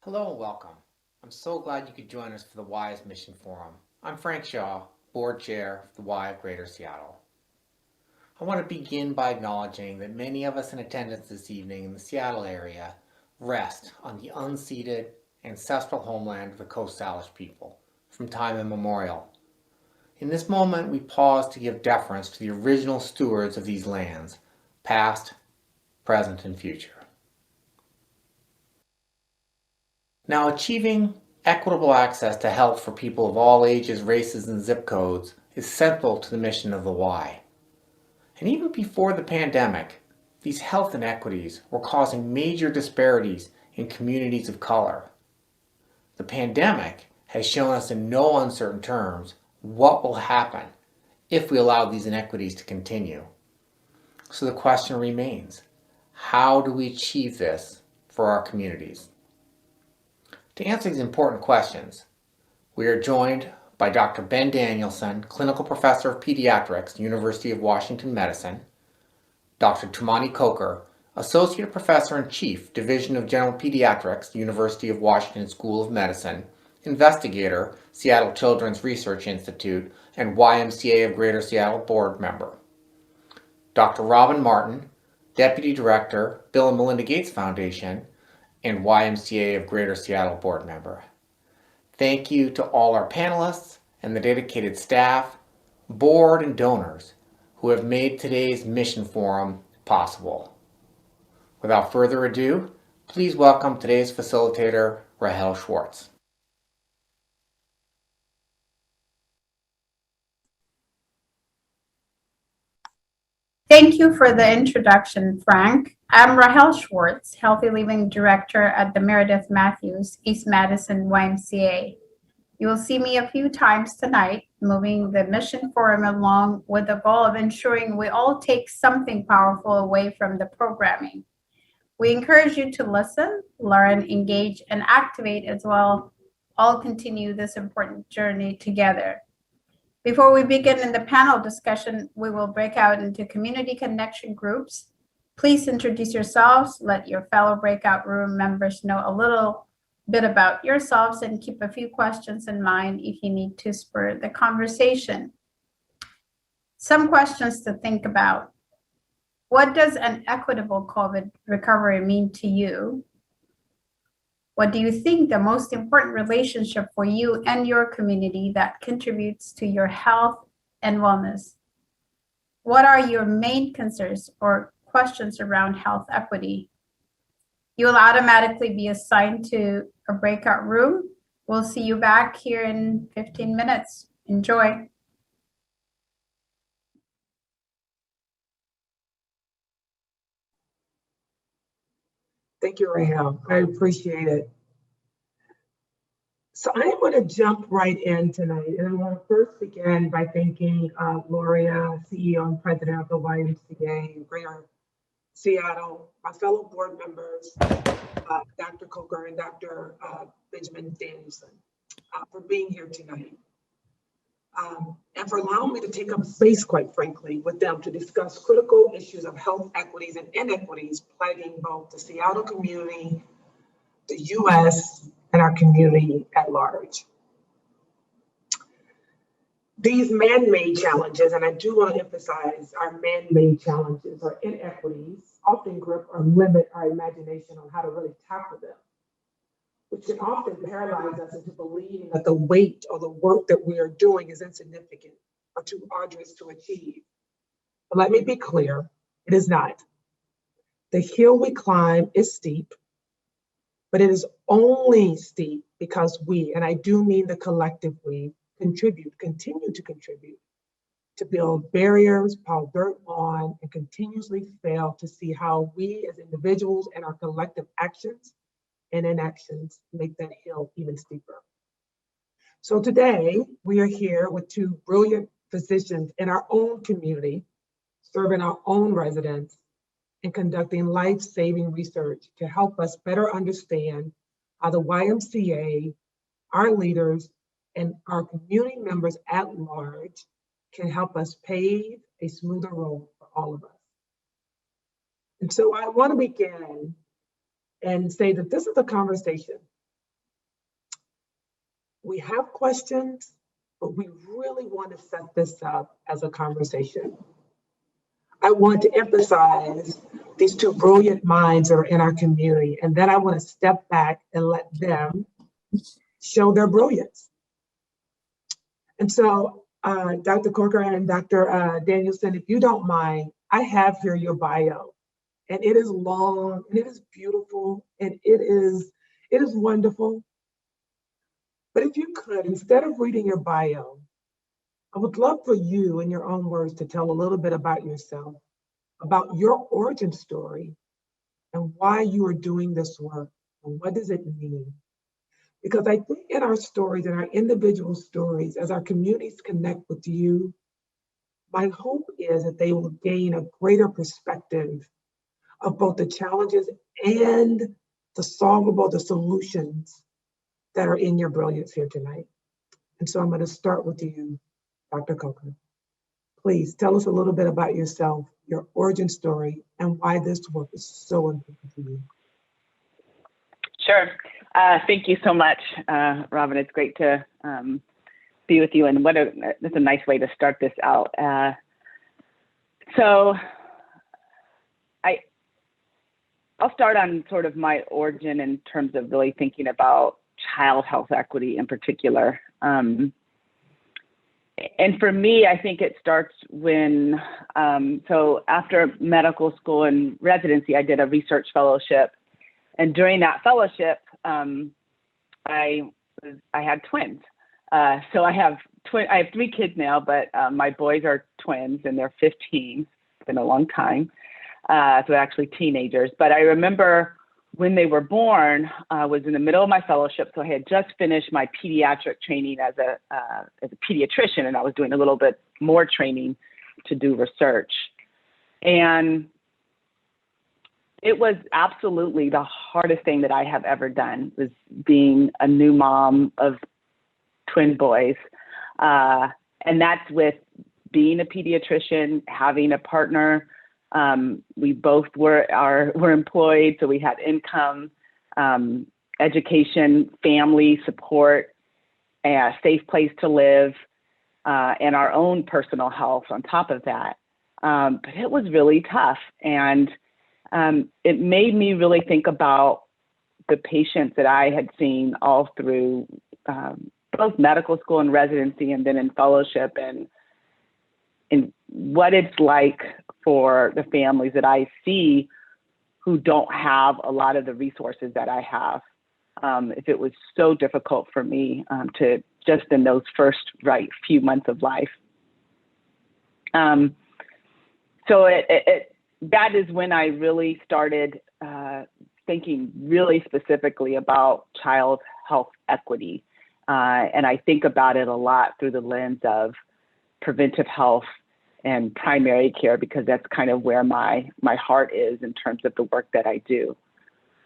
Hello and welcome. I'm so glad you could join us for the Y's Mission Forum. I'm Frank Shaw, Board Chair of the Y of Greater Seattle. I want to begin by acknowledging that many of us in attendance this evening in the Seattle area rest on the unceded ancestral homeland of the Coast Salish people from time immemorial. In this moment, we pause to give deference to the original stewards of these lands, past, present, and future. Now, achieving equitable access to health for people of all ages, races, and zip codes is central to the mission of the Y. And even before the pandemic, these health inequities were causing major disparities in communities of color. The pandemic has shown us in no uncertain terms what will happen if we allow these inequities to continue. So the question remains, how do we achieve this for our communities? To answer these important questions, we are joined by Dr. Ben Danielson, Clinical Professor of Pediatrics, University of Washington Medicine, Dr. Tumani Coker, Associate Professor and Chief, Division of General Pediatrics, University of Washington School of Medicine, Investigator, Seattle Children's Research Institute, and YMCA of Greater Seattle Board Member, Dr. Robin Martin, Deputy Director, Bill and Melinda Gates Foundation, and YMCA of Greater Seattle Board Member. Thank you to all our panelists and the dedicated staff, board, and donors who have made today's Mission Forum possible. Without further ado, please welcome today's facilitator, Rahel Schwartz. Thank you for the introduction, Frank. I'm Rahel Schwartz, Healthy Living Director at the Meredith Matthews East Madison YMCA. You will see me a few times tonight, moving the Mission Forum along with the goal of ensuring we all take something powerful away from the programming. We encourage you to listen, learn, engage, and activate as well. All continue this important journey together. Before we begin in the panel discussion, we will break out into community connection groups. Please introduce yourselves, let your fellow breakout room members know a little bit about yourselves, and keep a few questions in mind if you need to spur the conversation. Some questions to think about. What does an equitable COVID recovery mean to you? What do you think the most important relationship for you and your community that contributes to your health and wellness? What are your main concerns or questions around health equity? You will automatically be assigned to a breakout room. We'll see you back here in 15 minutes. Enjoy. Thank you, Rahel. I appreciate it. So I want to jump right in tonight, and I want to first begin by thanking Gloria, CEO and President of the YMCA in Greater Seattle, my fellow board members, Dr. Coker and Dr. Benjamin Danielson, for being here tonight. And for allowing me to take up space, quite frankly, with them to discuss critical issues of health equities and inequities plaguing both the Seattle community, the U.S., and our community at large. These man-made challenges, and I do want to emphasize our man-made challenges or inequities, often grip or limit our imagination on how to really tackle them, which can often paralyze us into believing that the weight or the work that we are doing is insignificant or too arduous to achieve. But let me be clear, it is not. The hill we climb is steep, but it is only steep because we, and I do mean the collective we, continue to contribute to build barriers, pile dirt on, and continuously fail to see how we as individuals and our collective actions and inactions make that hill even steeper. So today, we are here with two brilliant physicians in our own community, serving our own residents and conducting life-saving research to help us better understand how the YMCA, our leaders, and our community members at large can help us pave a smoother road for all of us. And so I want to begin and say that this is a conversation We have questions, but we really want to set this up as a conversation. I want to emphasize these two brilliant minds that are in our community, and then I want to step back and let them show their brilliance. And so, Dr. Corker and Dr. Danielson, if you don't mind, I have here your bio, and it is long, and it is beautiful, and it is wonderful. But if you could, instead of reading your bio, I would love for you, in your own words, to tell a little bit about yourself, about your origin story, and why you are doing this work, and what does it mean? Because I think in our stories, in our individual stories, as our communities connect with you, my hope is that they will gain a greater perspective of both the challenges and the solvable, the solutions that are in your brilliance here tonight. And so I'm going to start with you, Dr. Coker. Please tell us a little bit about yourself, your origin story, and why this work is so important to you. Sure. Thank you so much, Robin. It's great to be with you, and that's a nice way to start this out. So I'll start on sort of my origin in terms of really thinking about child health equity in particular. And for me, I think it starts when, so after medical school and residency, I did a research fellowship. And during that fellowship, I had twins. So I have 3 kids now, but my boys are twins and they're 15. It's been a long time. So they're actually teenagers. But I remember when they were born, I was in the middle of my fellowship. So I had just finished my pediatric training as a pediatrician, and I was doing a little bit more training to do research. And it was absolutely the hardest thing that I have ever done, was being a new mom of twin boys. And that's with being a pediatrician, having a partner. We both were employed, so we had income, education, family support, a safe place to live, and our own personal health on top of that. But it was really tough. And it made me really think about the patients that I had seen all through both medical school and residency, and then in fellowship, and what it's like for the families that I see who don't have a lot of the resources that I have. If it was so difficult for me to just in those first few months of life. So that is when I really started thinking really specifically about child health equity. And I think about it a lot through the lens of preventive health and primary care, because that's kind of where my heart is in terms of the work that I do.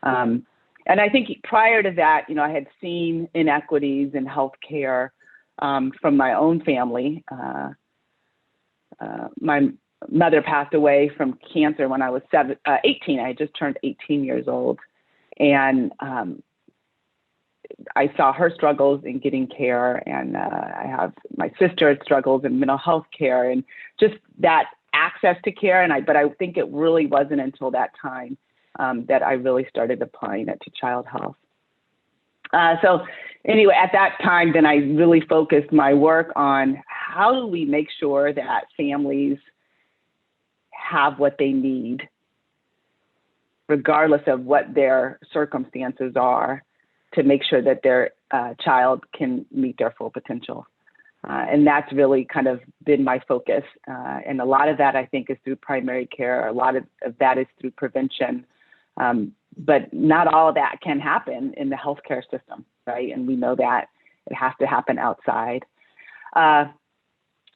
And I think prior to that, I had seen inequities in healthcare from my own family. My mother passed away from cancer when I was 18. I had just turned 18 years old. And I saw her struggles in getting care, and I have my sister's struggles in mental health care, and just that access to care. But I think it really wasn't until that time that I really started applying it to child health. So anyway, at that time, then I really focused my work on how do we make sure that families have what they need, regardless of what their circumstances are, to make sure that their child can meet their full potential. And that's really kind of been my focus. And a lot of that, I think, is through primary care. A lot of that is through prevention. But not all of that can happen in the healthcare system, right? And we know that it has to happen outside.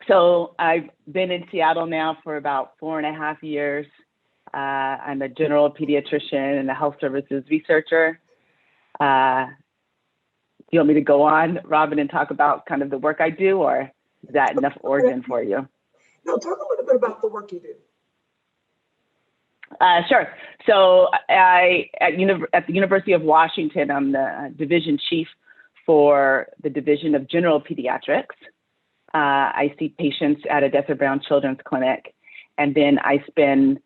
So I've been in Seattle now for about 4.5 years. I'm a general pediatrician and a health services researcher. Do you want me to go on, Robin, and talk about kind of the work I do, or is that enough origin for you? No, talk a little bit about the work you do. Sure. So at the University of Washington, I'm the division chief for the Division of General Pediatrics. I see patients at Odessa Brown Children's Clinic, and then I spend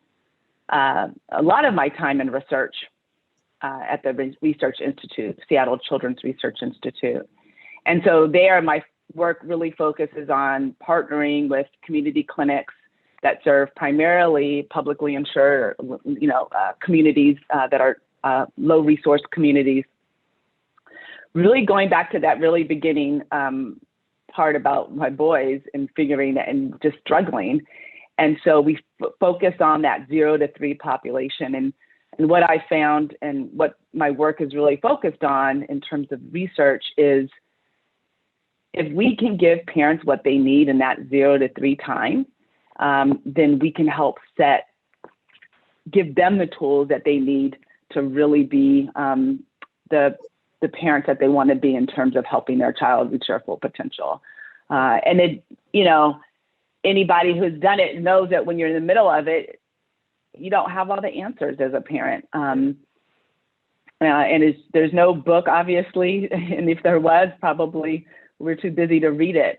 a lot of my time in research at the Research Institute, Seattle Children's Research Institute. And so there, my work really focuses on partnering with community clinics that serve primarily publicly insured, communities that are low resource communities. Really going back to that really beginning part about my boys and figuring that and just struggling. And so we focus on that 0 to 3 population. And what I found and what my work is really focused on in terms of research is if we can give parents what they need in that 0 to 3 time, then we can help give them the tools that they need to really be the parents that they want to be in terms of helping their child reach their full potential. And anybody who's done it knows that when you're in the middle of it, you don't have all the answers as a parent. And there's no book, obviously, and if there was, probably we're too busy to read it.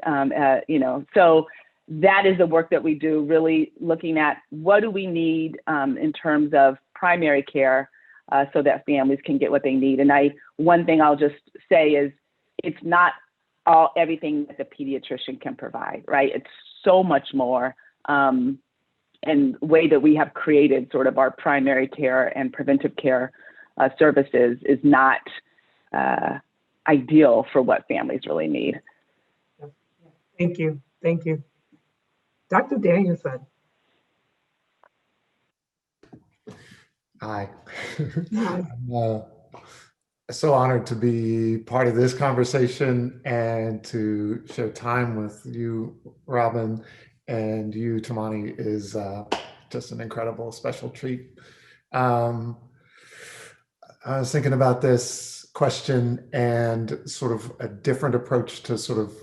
So that is the work that we do, really looking at what do we need in terms of primary care so that families can get what they need. And one thing I'll just say is it's not everything that the pediatrician can provide, right? It's so much more. And the way that we have created sort of our primary care and preventive care services is not ideal for what families really need. Thank you. Thank you. Dr. Danielson. Hi. Hi. I'm so honored to be part of this conversation and to share time with you, Robin, and you, Tamani, is just an incredible special treat. I was thinking about this question and sort of a different approach to sort of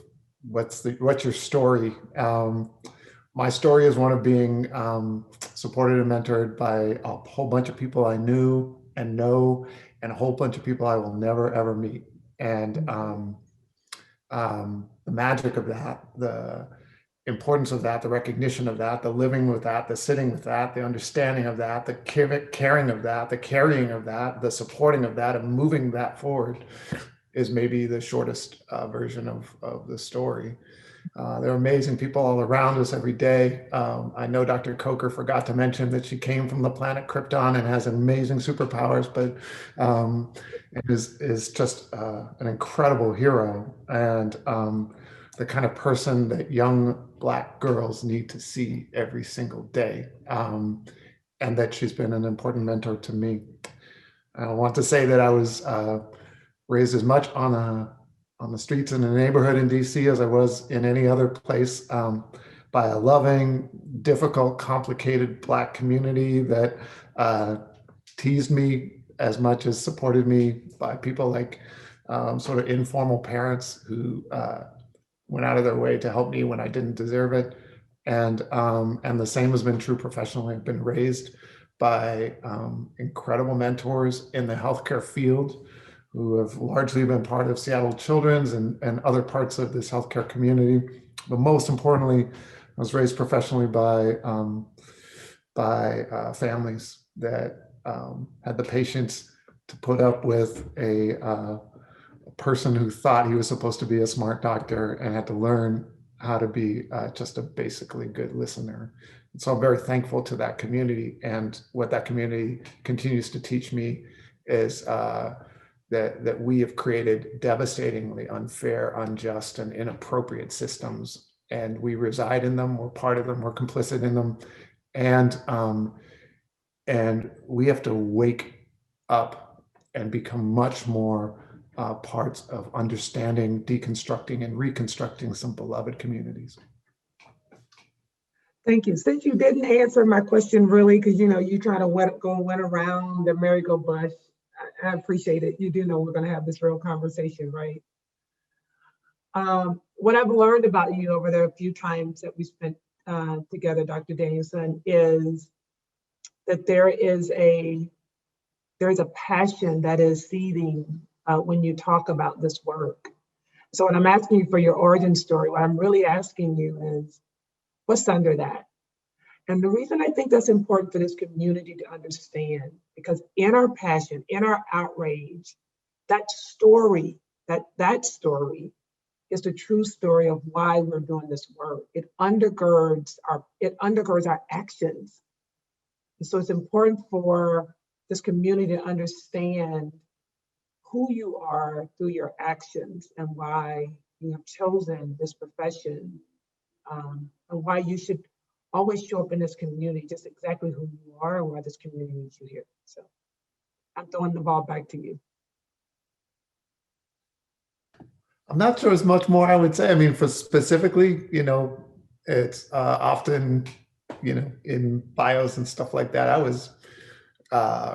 what's your story. My story is one of being supported and mentored by a whole bunch of people I knew and know, and a whole bunch of people I will never ever meet. And the magic of that, the importance of that, the recognition of that, the living with that, the sitting with that, the understanding of that, the caring of that, the carrying of that, the supporting of that, and moving that forward is maybe the shortest version of the story. There are amazing people all around us every day. I know Dr. Coker forgot to mention that she came from the planet Krypton and has amazing superpowers, but is just an incredible hero and the kind of person that young Black girls need to see every single day, and that she's been an important mentor to me. I want to say that I was raised as much on the streets in the neighborhood in DC as I was in any other place, by a loving, difficult, complicated Black community that teased me as much as supported me, by people like sort of informal parents who went out of their way to help me when I didn't deserve it. And the same has been true professionally. I've been raised by incredible mentors in the healthcare field who have largely been part of Seattle Children's and other parts of this healthcare community. But most importantly, I was raised professionally by families that had the patience to put up with a person who thought he was supposed to be a smart doctor and had to learn how to be just a basically good listener. And so I'm very thankful to that community. And what that community continues to teach me is that we have created devastatingly unfair, unjust, and inappropriate systems. And we reside in them, we're part of them, we're complicit in them. And we have to wake up and become much more parts of understanding, deconstructing, and reconstructing some beloved communities. Thank you. Since you didn't answer my question really, because you try to went around the merry-go-bush, I appreciate it. You do know we're going to have this real conversation, right? What I've learned about you over the few times that we spent together, Dr. Danielson, is that there is a passion that is seething when you talk about this work. So when I'm asking you for your origin story, what I'm really asking you is, what's under that? And the reason I think that's important for this community to understand, because in our passion, in our outrage, that story is the true story of why we're doing this work. It undergirds our actions. And so it's important for this community to understand who you are through your actions and why you have chosen this profession, and why you should always show up in this community just exactly who you are and why this community needs you here. So I'm throwing the ball back to you. I'm not sure as much more I would say. I mean, for specifically, it's often, in bios and stuff like that, I was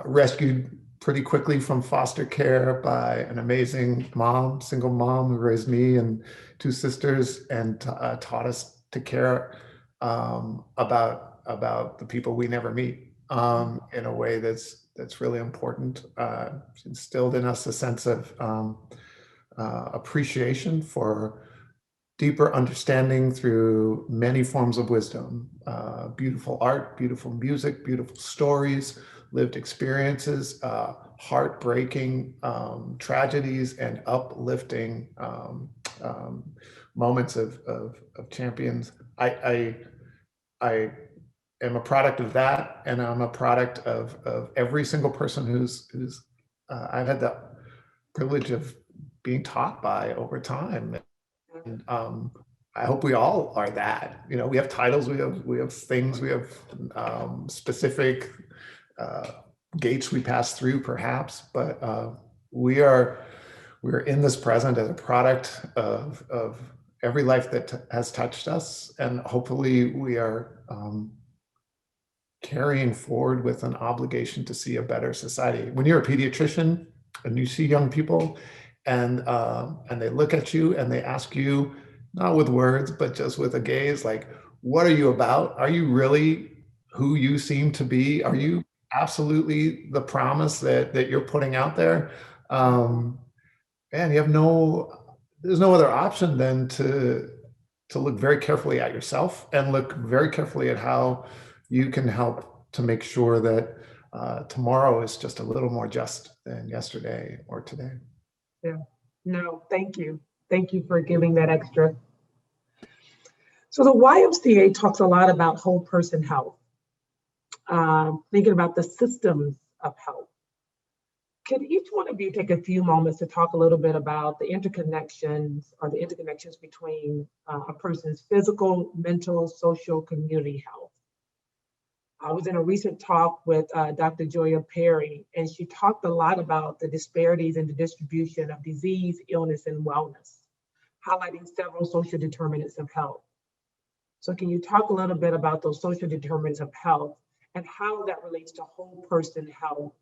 rescued pretty quickly from foster care by an amazing mom, single mom, who raised me and two sisters and taught us to care about the people we never meet in a way that's really important. She instilled in us a sense of appreciation for deeper understanding through many forms of wisdom, beautiful art, beautiful music, beautiful stories, lived experiences, heartbreaking tragedies, and uplifting moments of champions. I am a product of that, and I'm a product of every single person who's I've had the privilege of being taught by over time. And I hope we all are that. We have titles, we have things, we have specific gates we pass through, perhaps, but we're in this present as a product of every life that has touched us, and hopefully we are carrying forward with an obligation to see a better society. When you're a pediatrician and you see young people, and they look at you and they ask you, not with words, but just with a gaze, like, what are you about? Are you really who you seem to be? Are you absolutely the promise that you're putting out there? And you have there's no other option than to look very carefully at yourself and look very carefully at how you can help to make sure that tomorrow is just a little more just than yesterday or today. Yeah, no, thank you. Thank you for giving that extra. So the YMCA talks a lot about whole person health, thinking about the systems of health. Could each one of you take a few moments to talk a little bit about the interconnections between a person's physical, mental, social, community health? I was in a recent talk with Dr. Joya Perry, and she talked a lot about the disparities in the distribution of disease, illness, and wellness, highlighting several social determinants of health. So can you talk a little bit about those social determinants of health and how that relates to whole person health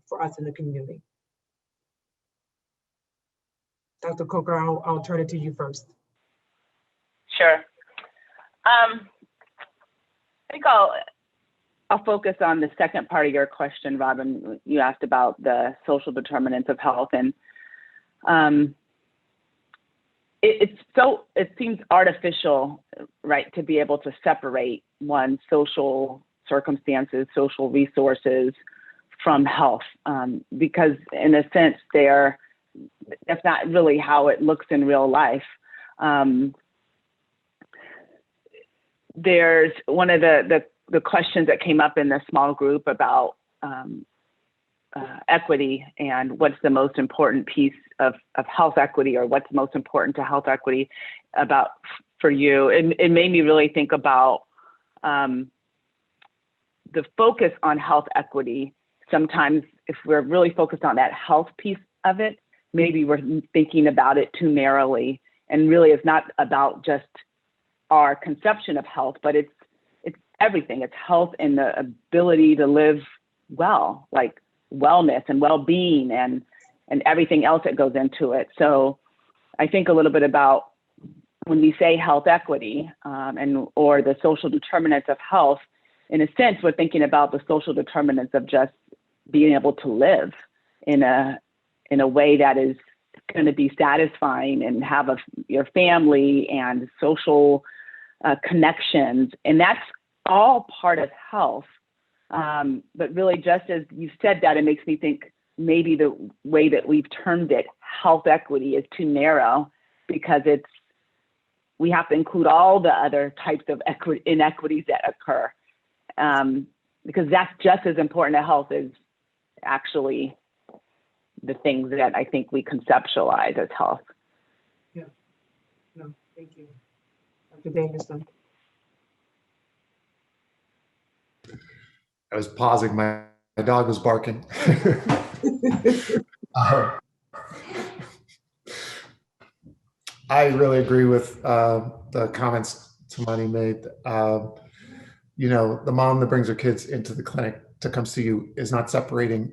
for us in the community? Dr. Coker, I'll turn it to you first. Sure. I think I'll focus on the second part of your question, Robin. You asked about the social determinants of health, and it seems artificial, right, to be able to separate one's social circumstances, social resources from health, because in a sense that's not really how it looks in real life. There's one of the questions that came up in the small group about equity and what's the most important piece of health equity, or what's most important to health equity for you. It made me really think about the focus on health equity. Sometimes if we're really focused on that health piece of it, maybe we're thinking about it too narrowly, and really it's not about just our conception of health, but it's everything. It's health and the ability to live well, like wellness and well-being and everything else that goes into it. So I think a little bit about when we say health equity or the social determinants of health, in a sense, we're thinking about the social determinants of just being able to live in a in a way that is going to be satisfying and have your family and social connections. And that's all part of health. But really, just as you said that, it makes me think maybe the way that we've termed it, health equity, is too narrow, because we have to include all the other types of inequities that occur, because that's just as important to health as actually the things that I think we conceptualize as health. Yeah, no, thank you. Dr. Danielson. I was pausing, my dog was barking. I really agree with the comments Tamani made. You know, the mom that brings her kids into the clinic to come see you is not separating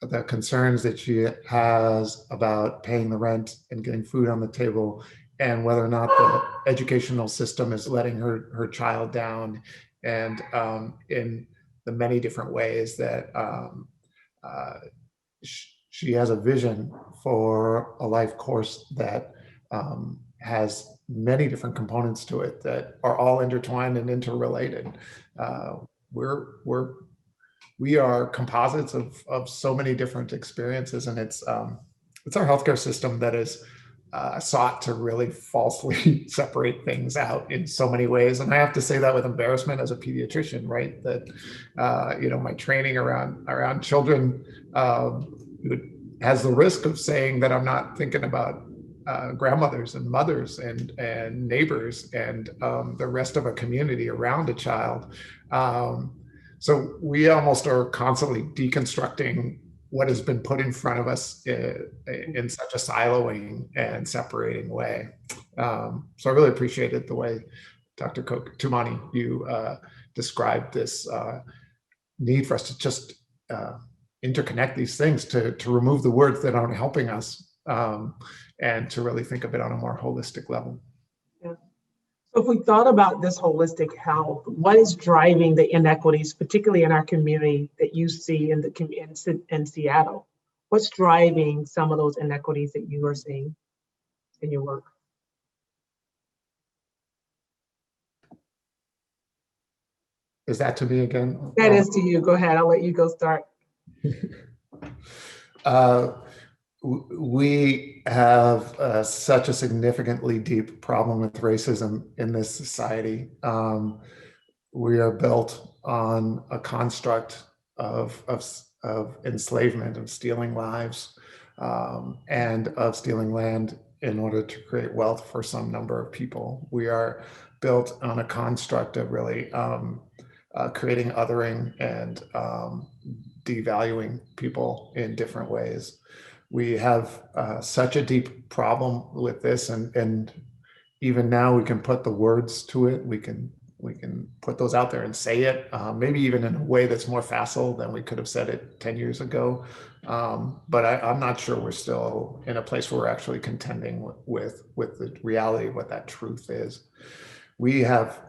the concerns that she has about paying the rent and getting food on the table, and whether or not the educational system is letting her child down, and in the many different ways that she has a vision for a life course that has many different components to it that are all intertwined and interrelated. We are composites of so many different experiences, and it's our healthcare system that is sought to really falsely separate things out in so many ways. And I have to say that with embarrassment as a pediatrician, right? That you know, my training around children has the risk of saying that I'm not thinking about grandmothers and mothers and neighbors and the rest of a community around a child. So we almost are constantly deconstructing what has been put in front of us in such a siloing and separating way. So I really appreciated the way, Dr. Tumani, you described this need for us to just interconnect these things, to remove the words that aren't helping us, and to really think of it on a more holistic level. Yeah. So if we thought about this holistic health, what is driving the inequities, particularly in our community that you see in Seattle? What's driving some of those inequities that you are seeing in your work? Is that to me again? That is to you. Go ahead. I'll let you go start. We have such a significantly deep problem with racism in this society. We are built on a construct of enslavement, of stealing lives, and of stealing land in order to create wealth for some number of people. We are built on a construct of really creating othering and devaluing people in different ways. We have such a deep problem with this, and even now we can put the words to it. We can put those out there and say it, maybe even in a way that's more facile than we could have said it 10 years ago. But I'm not sure we're still in a place where we're actually contending with the reality of what that truth is. We have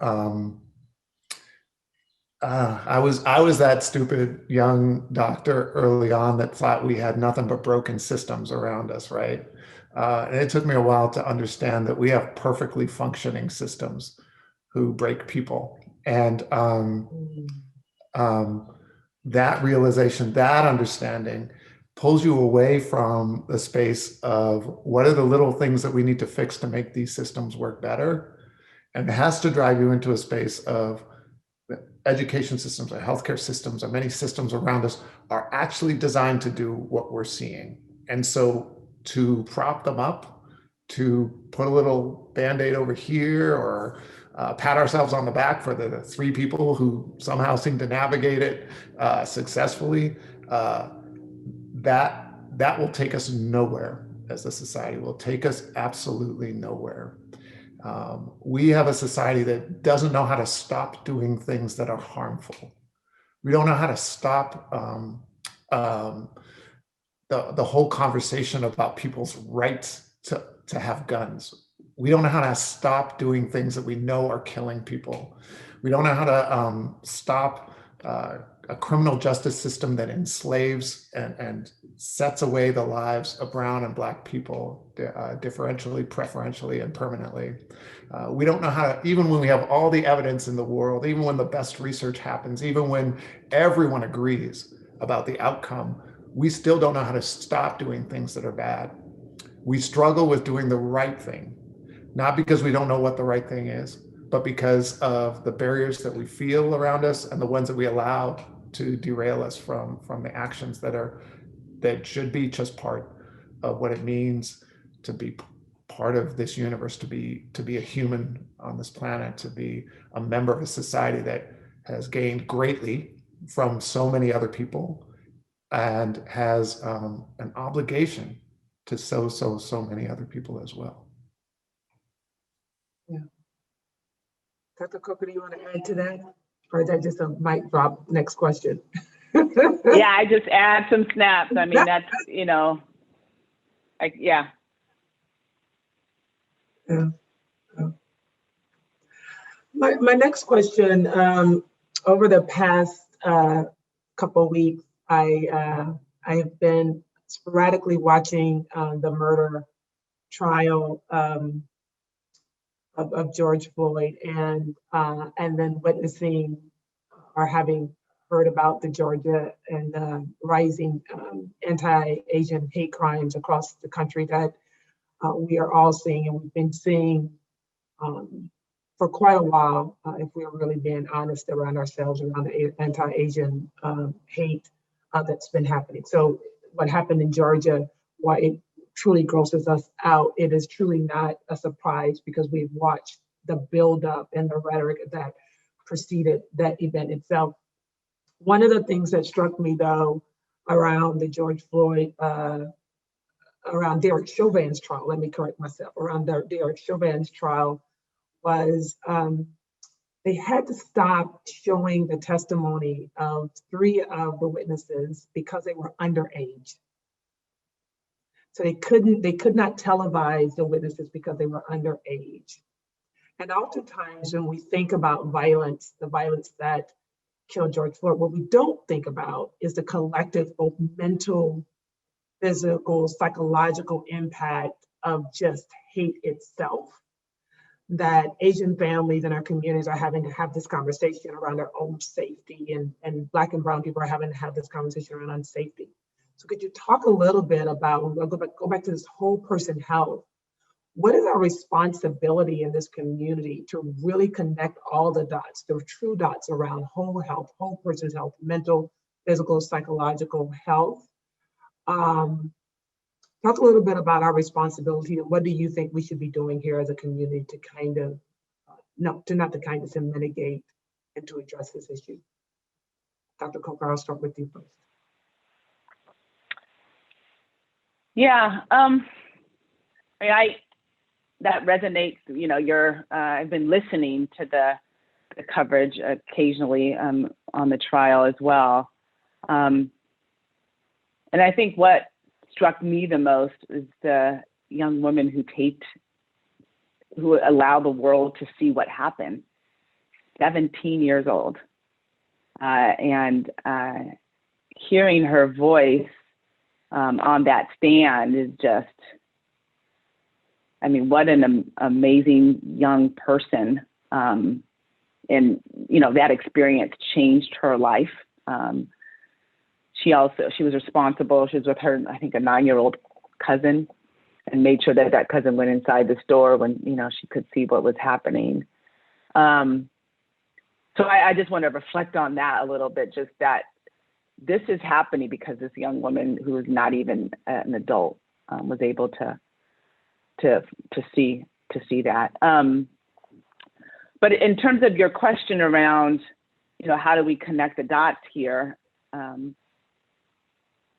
I was that stupid young doctor early on that thought we had nothing but broken systems around us, right? And it took me a while to understand that we have perfectly functioning systems who break people. And that realization, that understanding pulls you away from the space of what are the little things that we need to fix to make these systems work better. And it has to drive you into a space of education systems, our healthcare systems, our many systems around us are actually designed to do what we're seeing. And so to prop them up, to put a little Band-Aid over here, or pat ourselves on the back for the 3 people who somehow seem to navigate it successfully, that will take us nowhere as a society. Will take us absolutely nowhere. We have a society that doesn't know how to stop doing things that are harmful. We don't know how to stop the whole conversation about people's rights to have guns. We don't know how to stop doing things that we know are killing people. We don't know how to stop a criminal justice system that enslaves and sets away the lives of brown and black people differentially, preferentially, and permanently. We don't know how to, even when we have all the evidence in the world, even when the best research happens, even when everyone agrees about the outcome, we still don't know how to stop doing things that are bad. We struggle with doing the right thing, not because we don't know what the right thing is, but because of the barriers that we feel around us and the ones that we allow to derail us from the actions that should be just part of what it means to be part of this universe, to be a human on this planet, to be a member of a society that has gained greatly from so many other people and has an obligation to so many other people as well. Yeah. Dr. Coker, do you want to add to that? Or is that just a mic drop? Next question. Yeah, I just add some snaps. I mean, that's, yeah. Yeah. My next question, over the past couple of weeks, I have been sporadically watching the murder trial of George Floyd, and then witnessing or having heard about the Georgia and rising anti-Asian hate crimes across the country that we are all seeing, and we've been seeing for quite a while, if we're really being honest around ourselves, around the anti-Asian hate that's been happening. So what happened in Georgia, why it truly grosses us out, it is truly not a surprise because we've watched the buildup and the rhetoric that preceded that event itself. One of the things that struck me, though, around the George Floyd, around Derek Chauvin's trial, let me correct myself, around Derek Chauvin's trial was they had to stop showing the testimony of 3 of the witnesses because they were underage. So they could not televise the witnesses because they were underage. And oftentimes when we think about violence, the violence that killed George Floyd, what we don't think about is the collective, both mental, physical, psychological impact of just hate itself, that Asian families in our communities are having to have this conversation around their own safety, and Black and brown people are having to have this conversation around unsafety. So could you talk a little bit about, we'll go back to this whole person health, what is our responsibility in this community to really connect all the dots, the true dots around whole health, whole person's health, mental, physical, psychological health? Talk a little bit about our responsibility and what do you think we should be doing here as a community to kind of, to mitigate and to address this issue? Dr. Coker, I'll start with you first. Yeah, that resonates. I've been listening to the coverage occasionally on the trial as well, and I think what struck me the most is the young woman who allowed the world to see what happened. 17 years old, and hearing her voice on that stand is just, I mean, what an amazing young person. And, that experience changed her life. She was responsible. She was with her, I think, a 9-year-old cousin, and made sure that cousin went inside the store when, she could see what was happening. So I just want to reflect on that a little bit, just that this is happening because this young woman who is not even an adult was able to see that. But in terms of your question around, how do we connect the dots here? I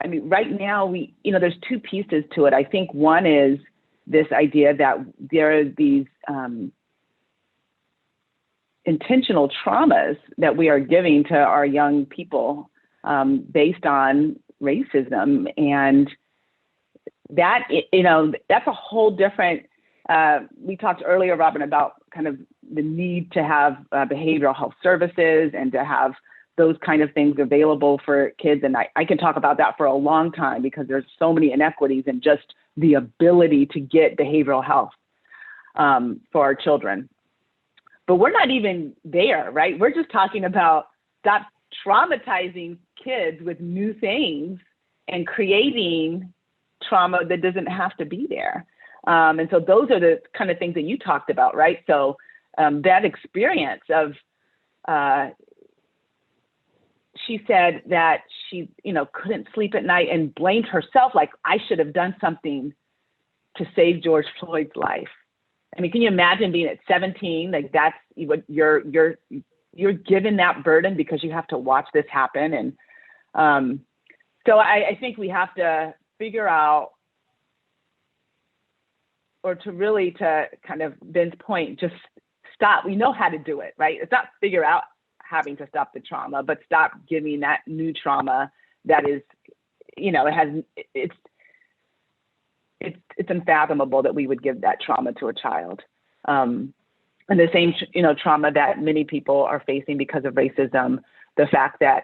mean, right now there's 2 pieces to it. I think one is this idea that there are these intentional traumas that we are giving to our young people based on racism, and that that's a whole different. We talked earlier, Robin, about kind of the need to have behavioral health services and to have those kind of things available for kids. And I can talk about that for a long time because there's so many inequities in just the ability to get behavioral health for our children. But we're not even there, right? We're just talking about stop traumatizing kids with new things and creating trauma that doesn't have to be there. And so those are the kind of things that you talked about, right? So that experience of, she said that she, couldn't sleep at night and blamed herself, like, I should have done something to save George Floyd's life. I mean, can you imagine being at 17? Like, that's what you're given that burden because you have to watch this happen. And so I think we have to figure out, or to kind of Ben's point, just stop. We know how to do it, right? It's not figure out having to stop the trauma, but stop giving that new trauma that is, it's unfathomable that we would give that trauma to a child. And the same, trauma that many people are facing because of racism, the fact that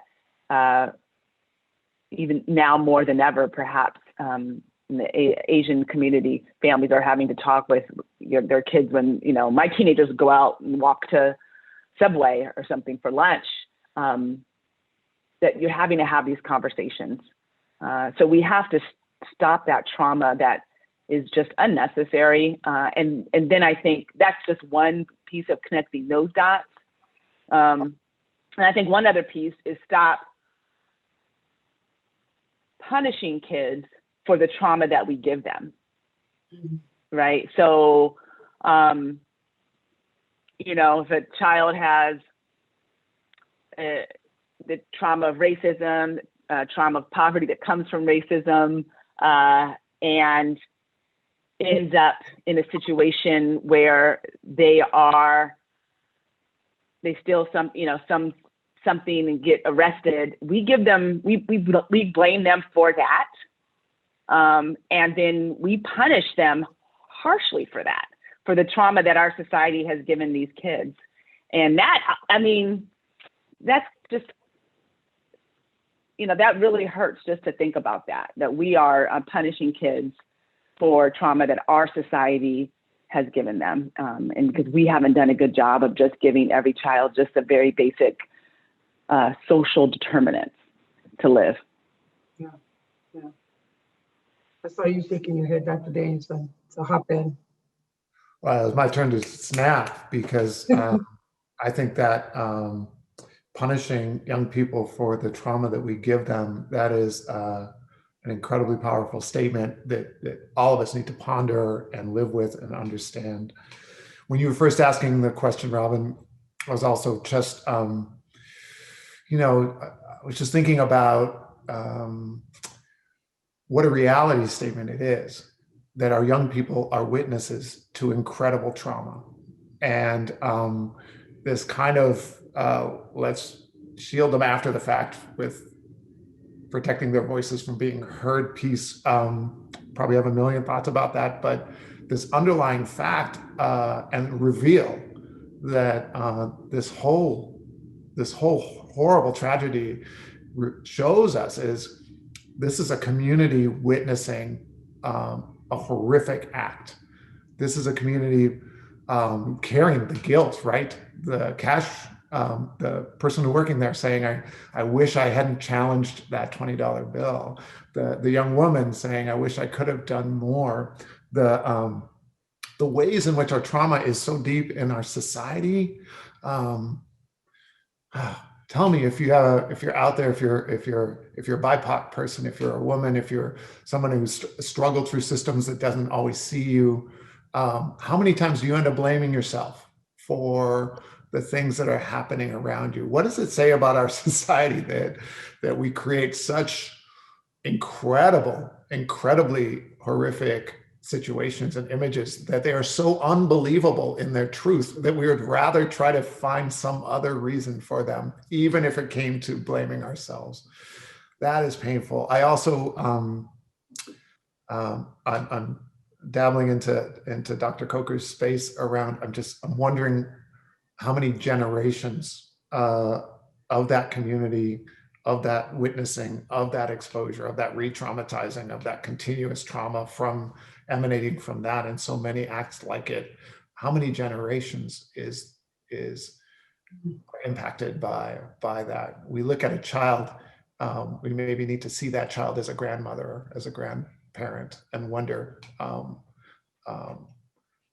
even now more than ever, perhaps, in the Asian community, families are having to talk with their kids when, my teenagers go out and walk to Subway or something for lunch, that you're having to have these conversations. So we have to stop that trauma that is just unnecessary. And then I think that's just one piece of connecting those dots. And I think one other piece is stop punishing kids for the trauma that we give them, right? So, if a child has the trauma of racism, trauma of poverty that comes from racism, and ends up in a situation where they steal something and get arrested, we blame them for that. And then we punish them harshly for that, for the trauma that our society has given these kids. And that's just, that really hurts just to think about that we are punishing kids for trauma that our society has given them. And because we haven't done a good job of just giving every child just a very basic social determinants to live. Yeah. I saw you shaking your head, Dr. Danielson, so hop in. Well, it was my turn to snap because I think that punishing young people for the trauma that we give them, that is an incredibly powerful statement that all of us need to ponder and live with and understand. When you were first asking the question, Robin, I was also just, I was just thinking about what a reality statement it is that our young people are witnesses to incredible trauma. And this kind of, let's shield them after the fact with protecting their voices from being heard piece, probably have a million thoughts about that, but this underlying fact and reveal that this whole horrible tragedy shows us is this is a community witnessing a horrific act. This is a community carrying the guilt, right? The person working there saying, I wish I hadn't challenged that $20 bill. The young woman saying, I wish I could have done more. The ways in which our trauma is so deep in our society. Tell me if you're out there, if you're a BIPOC person, if you're a woman, if you're someone who's struggled through systems that doesn't always see you, how many times do you end up blaming yourself for the things that are happening around you? What does it say about our society that we create such incredibly horrific situations and images, that they are so unbelievable in their truth that we would rather try to find some other reason for them, even if it came to blaming ourselves? That is painful. I also, I'm dabbling into Dr. Coker's space around, I'm wondering how many generations of that community, of that witnessing, of that exposure, of that re-traumatizing, of that continuous trauma from emanating from that, and so many acts like it. How many generations is impacted by that? We look at a child, we maybe need to see that child as a grandmother, as a grandparent, and wonder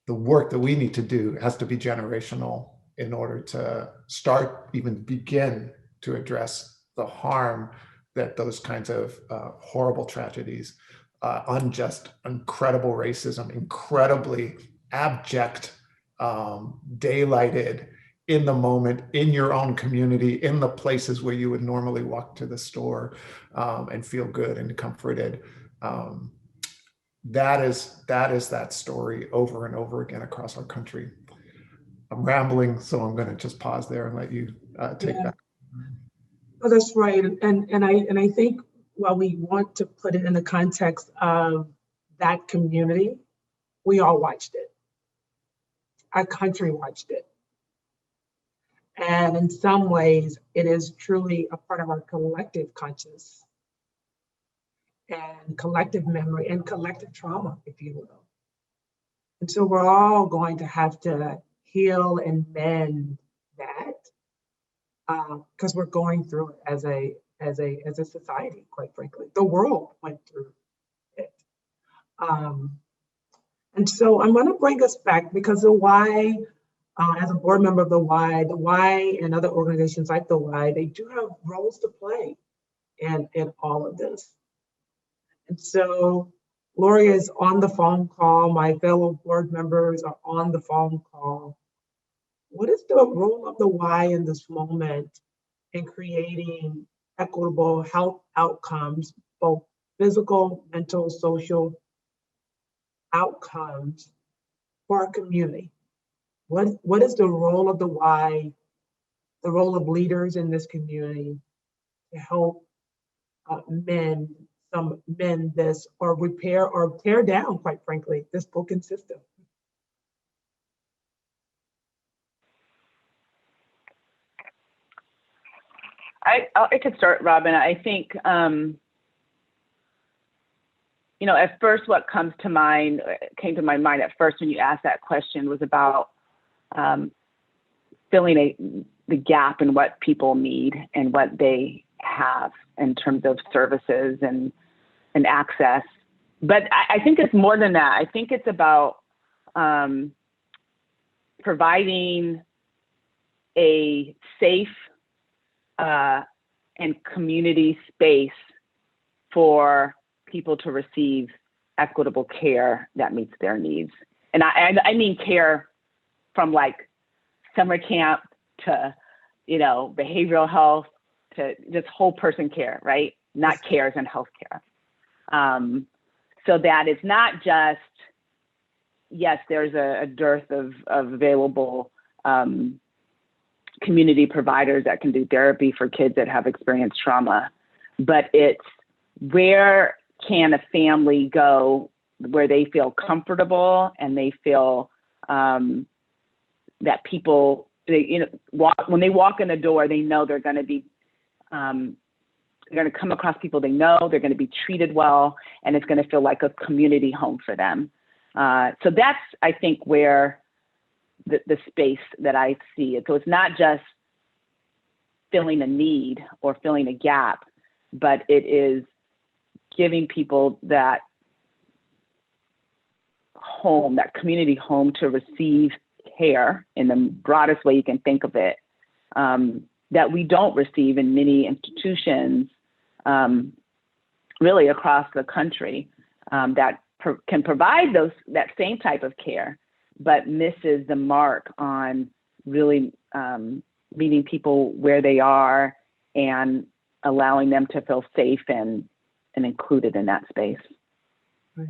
the work that we need to do has to be generational in order to start, even begin to address the harm that those kinds of horrible tragedies, unjust, incredible racism, incredibly abject, daylighted, in the moment, in your own community, in the places where you would normally walk to the store and feel good and comforted. That is that story over and over again across our country. I'm rambling, so I'm going to just pause there and let you take that. Oh, that's right. And I think while we want to put it in the context of that community, we all watched it. Our country watched it. And in some ways, it is truly a part of our collective conscious and collective memory and collective trauma, if you will. And so we're all going to have to heal and mend that because we're going through it as a society, quite frankly. The world went through it. And so I'm going to bring us back because the Y, as a board member of the Y and other organizations like the Y, they do have roles to play in all of this. And so Lori is on the phone call. My fellow board members are on the phone call. What is the role of the Y in this moment in creating equitable health outcomes, both physical, mental, social outcomes for our community? What is the role of the Y, the role of leaders in this community to help mend this or repair or tear down, quite frankly, this broken system? I could start, Robin. I think, at first what came to my mind at first when you asked that question was about filling the gap in what people need and what they have in terms of services and access. But I think it's more than that. I think it's about providing a safe and community space for people to receive equitable care that meets their needs. And I mean care from like summer camp to, behavioral health to just whole person care, right? Not care as in healthcare. So that it's not just, yes, there's a dearth of available community providers that can do therapy for kids that have experienced trauma, but it's where can a family go where they feel comfortable and they feel that people, when they walk in the door, they know they're going to be, they're going to come across people they know, they're going to be treated well, and it's going to feel like a community home for them. So that's, I think, where the space that I see it. So it's not just filling a need or filling a gap, but it is giving people that home, that community home to receive care in the broadest way you can think of it, that we don't receive in many institutions really across the country that can provide that same type of care, but misses the mark on really meeting people where they are and allowing them to feel safe and included in that space. Right.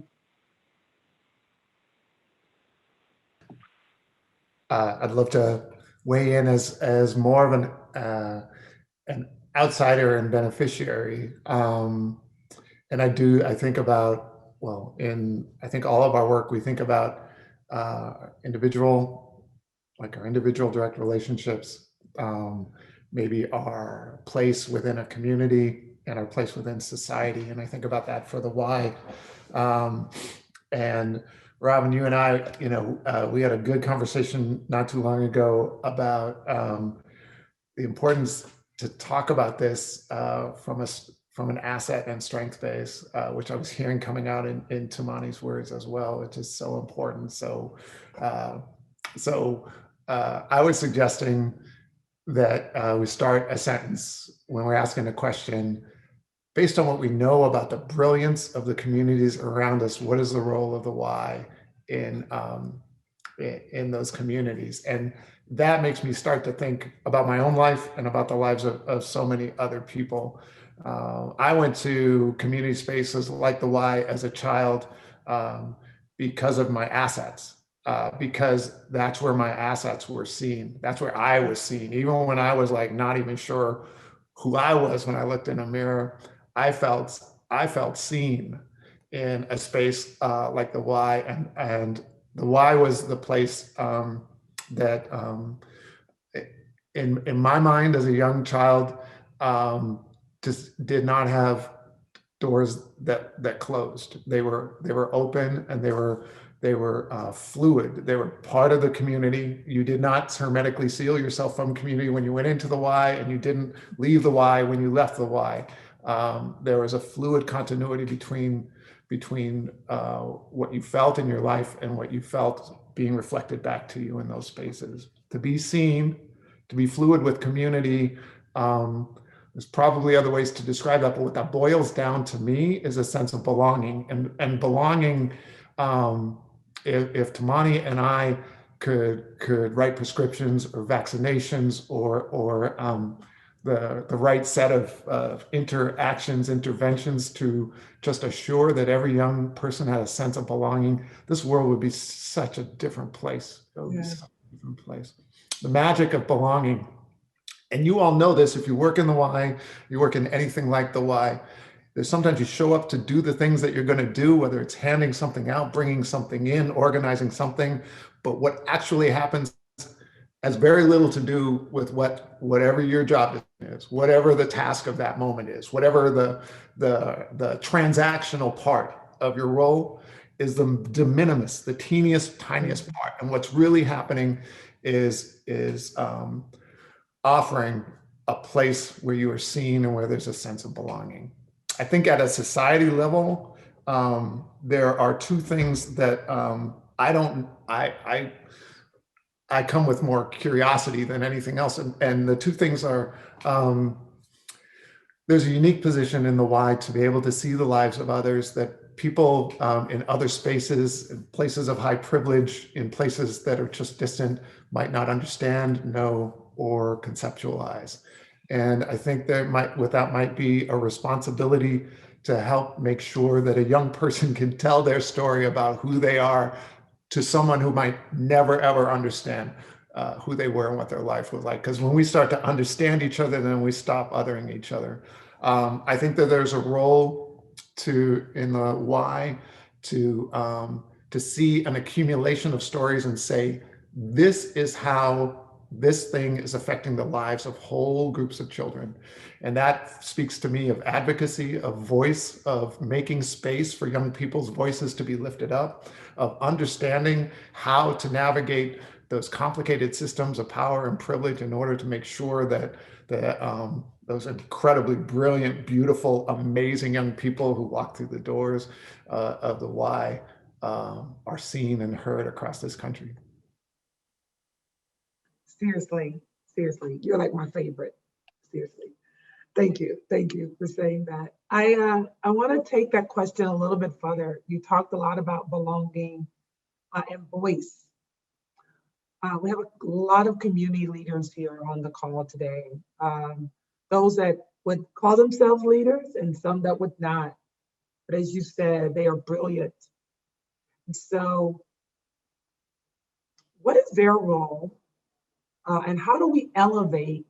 I'd love to weigh in as more of an outsider and beneficiary. And I think about, I think all of our work, we think about our individual direct relationships, maybe our place within a community and our place within society. And I think about that for the why. And Robin, you and I, we had a good conversation not too long ago about the importance to talk about this from an asset and strength base, which I was hearing coming out in Tamani's words as well, which is so important. So I was suggesting that we start a sentence when we're asking a question based on what we know about the brilliance of the communities around us. What is the role of the why in those communities? And that makes me start to think about my own life and about the lives of so many other people. I went to community spaces like the Y as a child because of my assets. Because that's where my assets were seen. That's where I was seen. Even when I was like not even sure who I was when I looked in a mirror, I felt seen in a space like the Y, and the Y was the place that, in my mind as a young child, just did not have doors that closed. They were open, and they were fluid. They were part of the community. You did not hermetically seal yourself from community when you went into the Y, and you didn't leave the Y when you left the Y. There was a fluid continuity between what you felt in your life and what you felt being reflected back to you in those spaces. To be seen, to be fluid with community. There's probably other ways to describe that, but what that boils down to me is a sense of belonging. And belonging, if Tamani and I could write prescriptions or vaccinations or the right set of interventions to just assure that every young person had a sense of belonging, this world would be such a different place. It would be such a different place. The magic of belonging. And you all know this, if you work in the Y, you work in anything like the Y, there's sometimes you show up to do the things that you're going to do, whether it's handing something out, bringing something in, organizing something, but what actually happens has very little to do with whatever your job is, whatever the task of that moment is, whatever the transactional part of your role is, the de minimis, the teeniest, tiniest part. And what's really happening is offering a place where you are seen and where there's a sense of belonging. I think at a society level, there are two things that I come with more curiosity than anything else. And the two things are, there's a unique position in the Y to be able to see the lives of others, that people in other spaces, in places of high privilege, in places that are just distant, might not understand, know, or conceptualize. And I think that might be a responsibility to help make sure that a young person can tell their story about who they are to someone who might never, ever understand who they were and what their life was like. Because when we start to understand each other, then we stop othering each other. I think that there's a role in the Y to see an accumulation of stories and say, this is how this thing is affecting the lives of whole groups of children. And that speaks to me of advocacy, of voice, of making space for young people's voices to be lifted up, of understanding how to navigate those complicated systems of power and privilege in order to make sure that those incredibly brilliant, beautiful, amazing young people who walk through the doors of the Y are seen and heard across this country. Seriously, you're like my favorite. Seriously. Thank you for saying that. I want to take that question a little bit further. You talked a lot about belonging and voice. We have a lot of community leaders here on the call today. Those that would call themselves leaders and some that would not. But as you said, they are brilliant. And so what is their role? And how do we elevate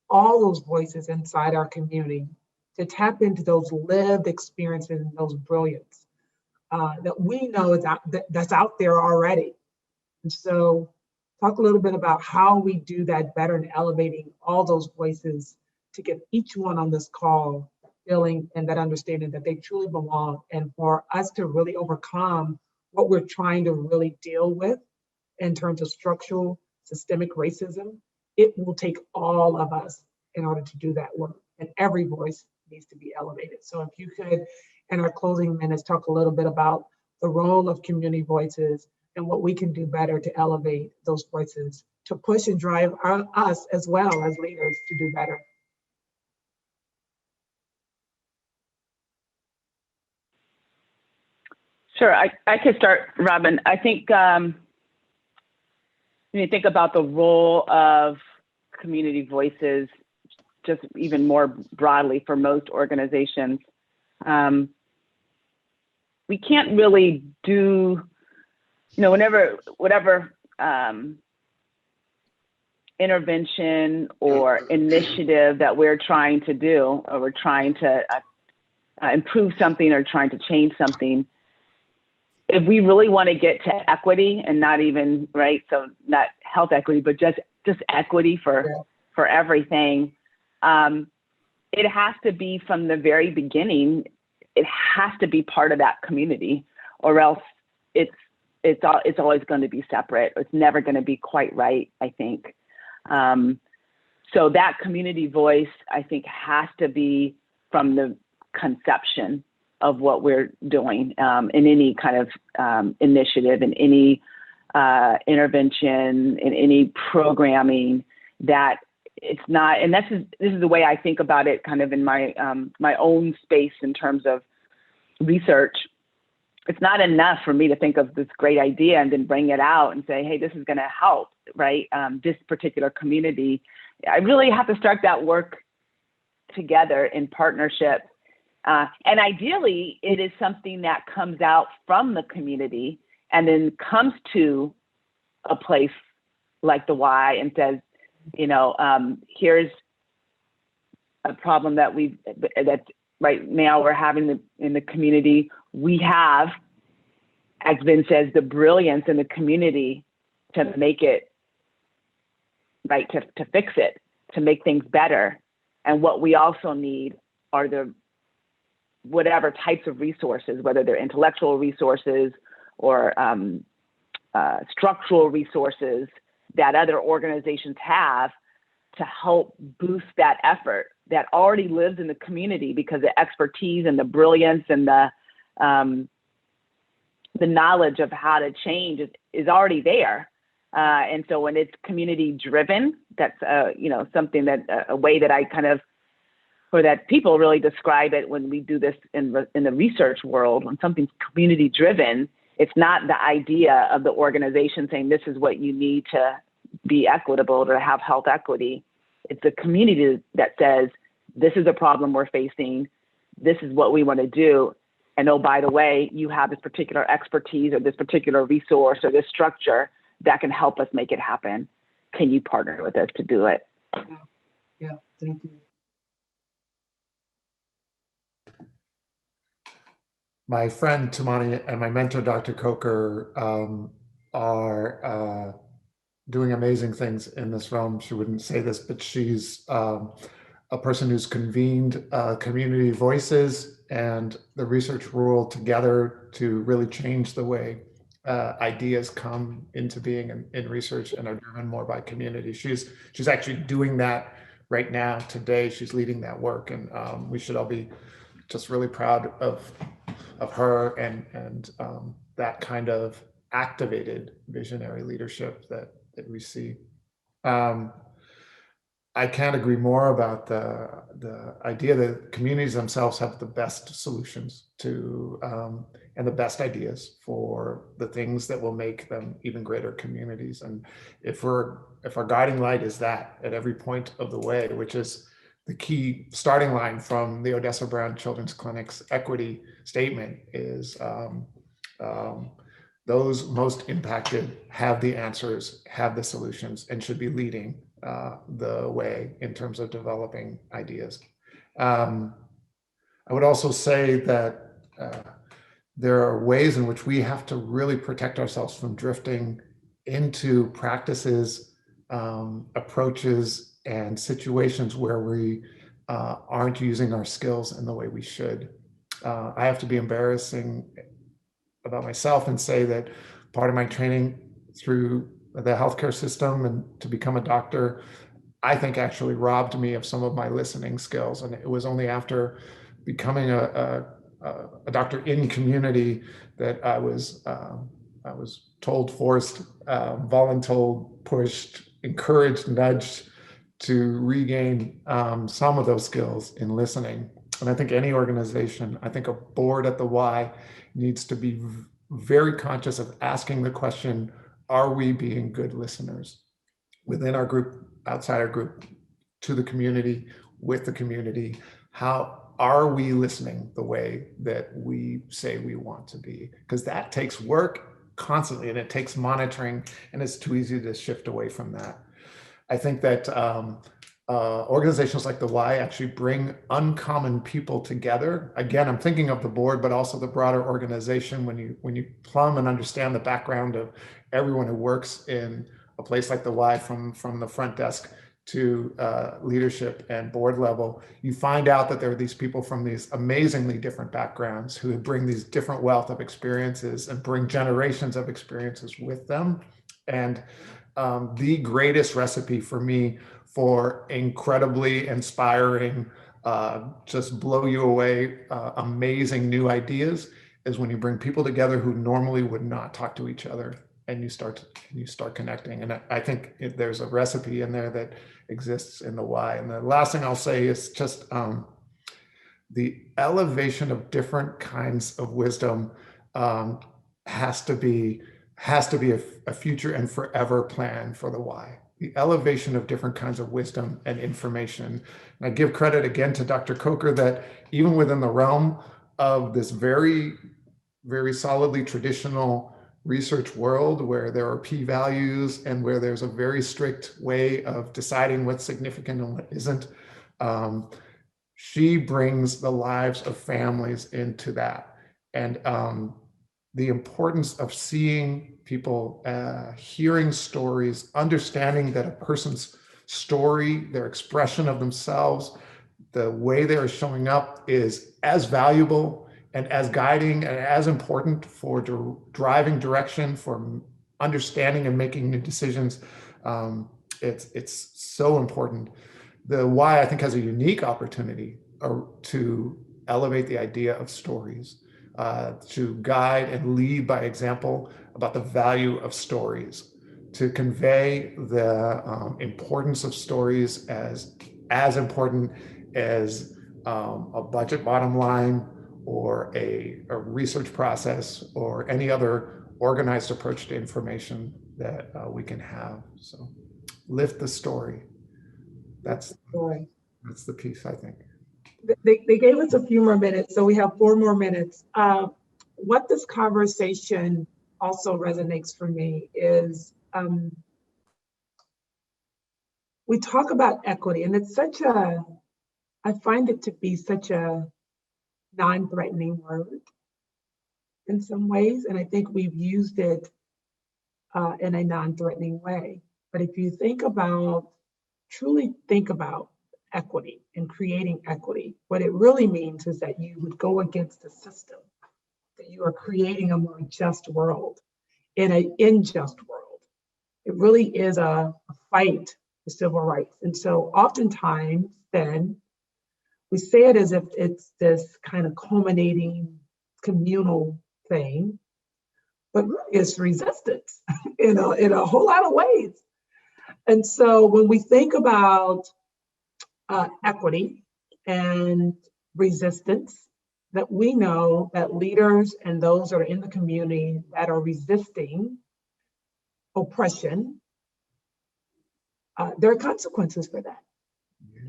all those voices inside our community to tap into those lived experiences and those brilliance that we know that's out there already? And so talk a little bit about how we do that better in elevating all those voices to get each one on this call feeling and that understanding that they truly belong, and for us to really overcome what we're trying to really deal with in terms of structural systemic racism. It will take all of us in order to do that work, and every voice needs to be elevated. So if you could, in our closing minutes, talk a little bit about the role of community voices and what we can do better to elevate those voices, to push and drive us as well as leaders to do better. Sure, I could start, Robin. I think when you think about the role of community voices, just even more broadly for most organizations, we can't really do, whatever intervention or initiative that we're trying to do, or we're trying to improve something or trying to change something. If we really want to get to equity, and not even, right, so not health equity, but just equity for everything, it has to be from the very beginning. It has to be part of that community, or else it's always going to be separate. It's never going to be quite right, I think. So that community voice, I think, has to be from the conception of what we're doing in any kind of initiative, in any intervention, in any programming, that it's not, and this is the way I think about it kind of in my my own space in terms of research. It's not enough for me to think of this great idea and then bring it out and say, hey, this is going to help, right? This particular community. I really have to start that work together in partnership. And ideally, it is something that comes out from the community and then comes to a place like the Y and says, here's a problem that that's right now we're having in the community. We have, as Vin says, the brilliance in the community to make it right, to fix it, to make things better. And what we also need are the whatever types of resources, whether they're intellectual resources or structural resources that other organizations have to help boost that effort that already lives in the community, because the expertise and the brilliance and the knowledge of how to change is already there. And so when it's community driven, that's something that a way that I kind of, or that people really describe it when we do this in the research world. When something's community driven, it's not the idea of the organization saying this is what you need to be equitable, to have health equity. It's the community that says, this is a problem we're facing. This is what we want to do. And oh, by the way, you have this particular expertise or this particular resource or this structure that can help us make it happen. Can you partner with us to do it? Yeah, thank you. My friend Tamani and my mentor, Dr. Coker, are doing amazing things in this realm. She wouldn't say this, but she's a person who's convened community voices and the research world together to really change the way ideas come into being in research and are driven more by community. She's actually doing that right now today. She's leading that work, and we should all be just really proud of her and that kind of activated visionary leadership that we see. I can't agree more about the idea that communities themselves have the best solutions to and the best ideas for the things that will make them even greater communities. And if our guiding light is that at every point of the way, which is the key starting line from the Odessa Brown Children's Clinic's equity statement, is those most impacted have the answers, have the solutions, and should be leading the way in terms of developing ideas. I would also say that there are ways in which we have to really protect ourselves from drifting into practices, approaches, and situations where we aren't using our skills in the way we should. I have to be embarrassing about myself and say that part of my training through the healthcare system and to become a doctor, I think actually robbed me of some of my listening skills. And it was only after becoming a doctor in community that I was told, forced, voluntold, pushed, encouraged, nudged to regain some of those skills in listening. And I think any organization, I think a board at the Y needs to be very conscious of asking the question, are we being good listeners within our group, outside our group, to the community, with the community? How are we listening the way that we say we want to be? Because that takes work constantly, and it takes monitoring, and it's too easy to shift away from that. I think that organizations like the Y actually bring uncommon people together. Again, I'm thinking of the board, but also the broader organization. When you plumb and understand the background of everyone who works in a place like the Y, from the front desk to leadership and board level, you find out that there are these people from these amazingly different backgrounds who bring these different wealth of experiences and bring generations of experiences with them. And the greatest recipe for me for incredibly inspiring, just blow you away, amazing new ideas is when you bring people together who normally would not talk to each other, and you start connecting. And I think there's a recipe in there that exists in the Y. And the last thing I'll say is just the elevation of different kinds of wisdom has to be a future and forever plan for the Y. The elevation of different kinds of wisdom and information. And I give credit again to Dr. Coker that even within the realm of this very, very solidly traditional research world where there are p-values and where there's a very strict way of deciding what's significant and what isn't, she brings the lives of families into that. And the importance of seeing people, hearing stories, understanding that a person's story, their expression of themselves, the way they're showing up is as valuable and as guiding and as important for driving direction, for understanding and making new decisions. It's so important. The Y, I think, has a unique opportunity to elevate the idea of stories, to guide and lead by example about the value of stories, to convey the importance of stories as important as a budget bottom line or a research process or any other organized approach to information that we can have. So lift the story. That's the piece, I think. They gave us a few more minutes, so we have 4 more minutes. What this conversation also resonates for me is we talk about equity, and it's I find it to be such a non-threatening word in some ways, and I think we've used it in a non-threatening way. But if you truly think about equity and creating equity, what it really means is that you would go against the system, that you are creating a more just world in an unjust world. It really is a fight for civil rights. And so oftentimes then we say it as if it's this kind of culminating communal thing, but really it's resistance in a whole lot of ways. And so when we think about equity and resistance, that we know that leaders and those that are in the community that are resisting oppression, there are consequences for that.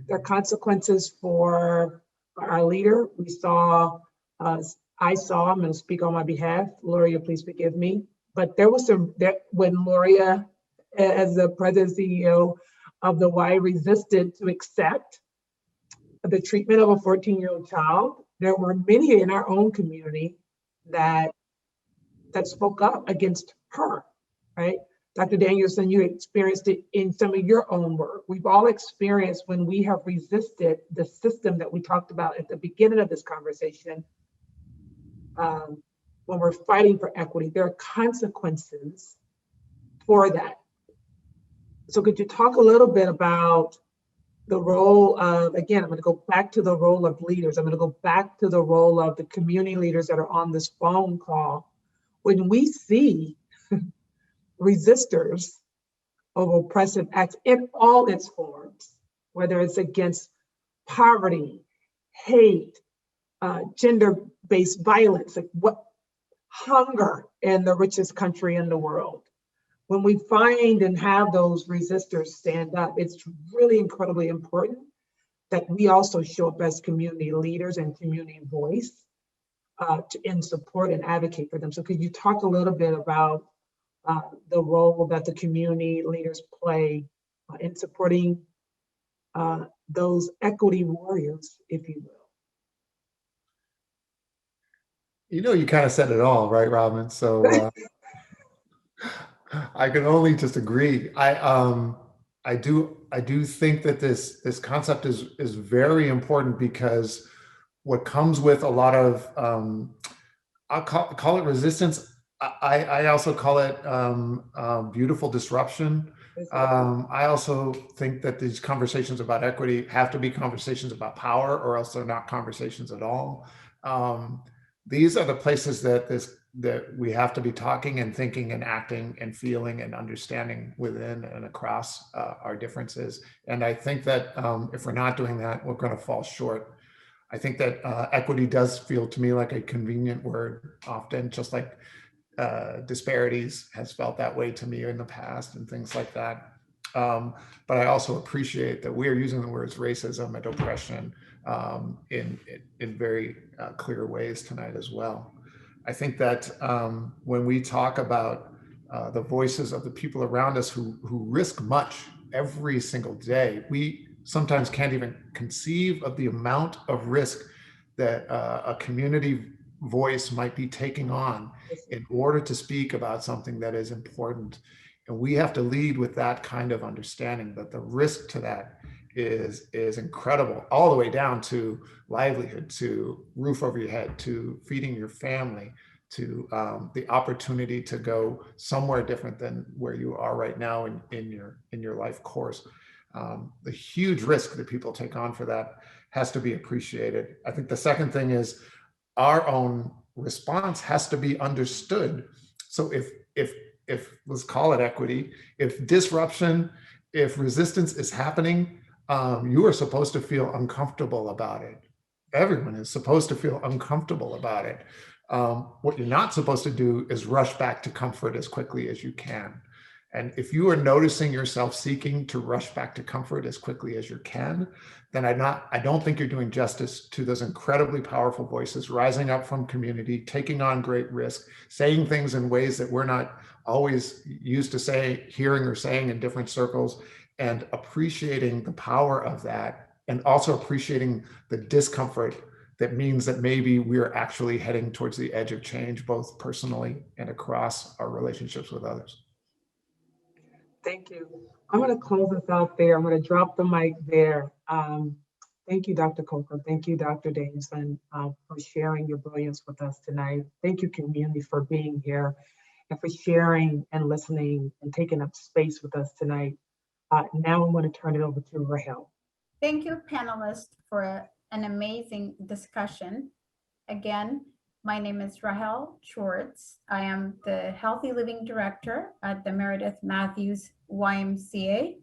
There are consequences for our leader. I saw, I'm going to speak on my behalf, Gloria, please forgive me, but there was when Gloria, as the president and CEO of the Y, resisted to accept the treatment of a 14-year-old child, there were many in our own community that spoke up against her, right? Dr. Danielson, you experienced it in some of your own work. We've all experienced when we have resisted the system that we talked about at the beginning of this conversation. When we're fighting for equity, there are consequences for that. So could you talk a little bit about the role of, again, I'm going to go back to the role of leaders. I'm going to go back to the role of the community leaders that are on this phone call. When we see resistors of oppressive acts in all its forms, whether it's against poverty, hate, gender-based violence, like what hunger in the richest country in the world. When we find and have those resistors stand up, it's really incredibly important that we also show up as community leaders and community voice in support and advocate for them. So could you talk a little bit about the role that the community leaders play in supporting those equity warriors, if you will? You know, you kind of said it all, right, Robin? So I can only just agree. I do think that this concept is very important, because what comes with a lot of I'll call it resistance. I also call it beautiful disruption. I also think that these conversations about equity have to be conversations about power, or else they're not conversations at all. These are the places that we have to be talking and thinking and acting and feeling and understanding within and across our differences. And I think that if we're not doing that, we're going to fall short. I think that equity does feel to me like a convenient word often, just like disparities has felt that way to me in the past and things like that. But I also appreciate that we are using the words racism and oppression in very clear ways tonight as well. I think that when we talk about the voices of the people around us who risk much every single day, we sometimes can't even conceive of the amount of risk that a community voice might be taking on in order to speak about something that is important. And we have to lead with that kind of understanding, that the risk to that is incredible, all the way down to livelihood, to roof over your head, to feeding your family, to the opportunity to go somewhere different than where you are right now in your life course. The huge risk that people take on for that has to be appreciated. I think the second thing is our own response has to be understood. So if let's call it equity, if disruption, if resistance is happening, you are supposed to feel uncomfortable about it. Everyone is supposed to feel uncomfortable about it. What you're not supposed to do is rush back to comfort as quickly as you can. And if you are noticing yourself seeking to rush back to comfort as quickly as you can, then I don't think you're doing justice to those incredibly powerful voices rising up from community, taking on great risk, saying things in ways that we're not always used to hearing or saying in different circles, and appreciating the power of that, and also appreciating the discomfort that means that maybe we're actually heading towards the edge of change, both personally and across our relationships with others. Thank you. I'm going to close us out there. I'm going to drop the mic there. Thank you, Dr. Coker. Thank you, Dr. Danielson, for sharing your brilliance with us tonight. Thank you, community, for being here and for sharing and listening and taking up space with us tonight. Now I'm going to turn it over to Rahel. Thank you, panelists, for an amazing discussion. Again, my name is Rahel Schwartz. I am the Healthy Living Director at the Meredith Matthews YMCA.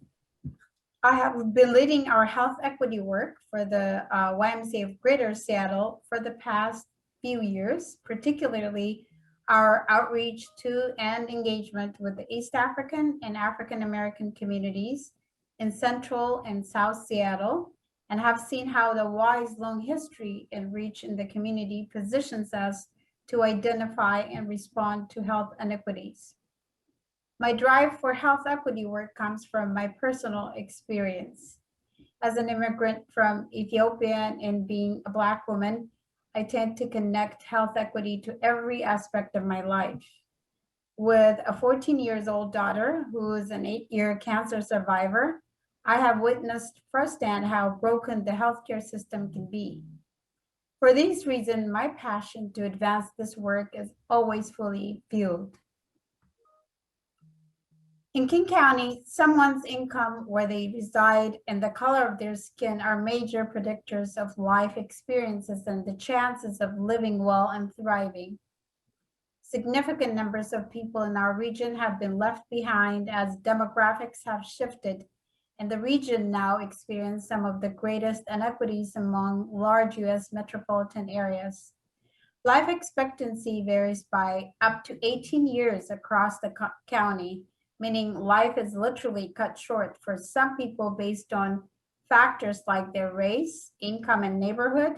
I have been leading our health equity work for the YMCA of Greater Seattle for the past few years, particularly our outreach to and engagement with the East African and African American communities in Central and South Seattle, and have seen how the Y's long history and reach in the community positions us to identify and respond to health inequities. My drive for health equity work comes from my personal experience. As an immigrant from Ethiopia and being a Black woman, I tend to connect health equity to every aspect of my life. With a 14 years old daughter who is an 8-year cancer survivor, I have witnessed firsthand how broken the healthcare system can be. For these reasons, my passion to advance this work is always fully fueled. In King County, someone's income, where they reside, and the color of their skin are major predictors of life experiences and the chances of living well and thriving. Significant numbers of people in our region have been left behind as demographics have shifted, and the region now experiences some of the greatest inequities among large U.S. metropolitan areas. Life expectancy varies by up to 18 years across the county, meaning life is literally cut short for some people based on factors like their race, income, and neighborhood.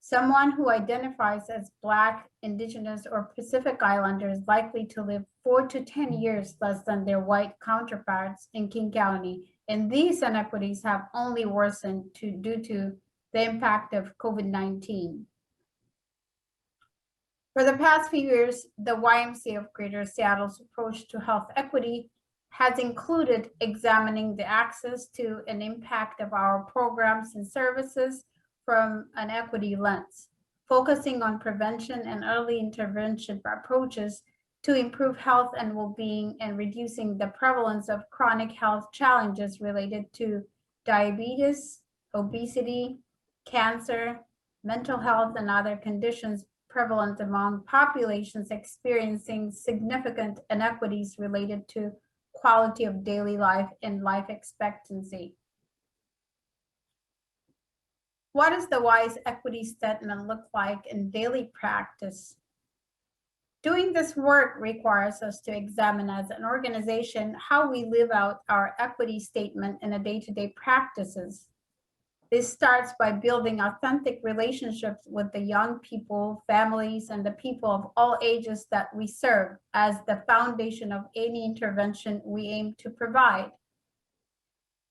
Someone who identifies as Black, Indigenous, or Pacific Islander is likely to live 4 to 10 years less than their white counterparts in King County, and these inequities have only worsened due to the impact of COVID-19. For the past few years, the YMCA of Greater Seattle's approach to health equity has included examining the access to and impact of our programs and services from an equity lens, focusing on prevention and early intervention approaches to improve health and well-being and reducing the prevalence of chronic health challenges related to diabetes, obesity, cancer, mental health, and other conditions prevalent among populations experiencing significant inequities related to quality of daily life and life expectancy. What does the WISE equity statement look like in daily practice? Doing this work requires us to examine as an organization how we live out our equity statement in a day-to-day practices. This starts by building authentic relationships with the young people, families, and the people of all ages that we serve as the foundation of any intervention we aim to provide.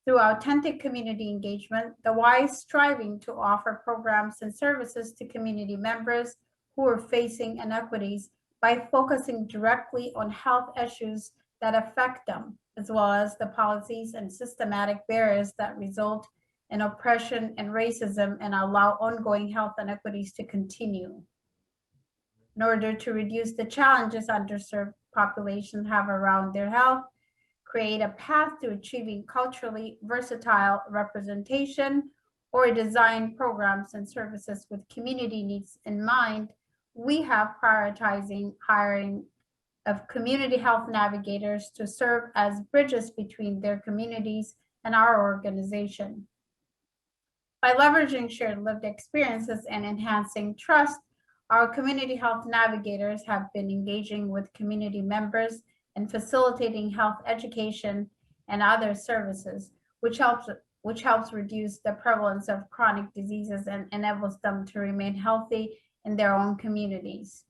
Through authentic community engagement, the WISE striving to offer programs and services to community members who are facing inequities by focusing directly on health issues that affect them, as well as the policies and systematic barriers that result in oppression and racism and allow ongoing health inequities to continue. In order to reduce the challenges underserved populations have around their health, create a path to achieving culturally versatile representation, or design programs and services with community needs in mind, we have prioritizing hiring of community health navigators to serve as bridges between their communities and our organization. By leveraging shared lived experiences and enhancing trust, our community health navigators have been engaging with community members and facilitating health education and other services, which helps reduce the prevalence of chronic diseases and enables them to remain healthy in their own communities.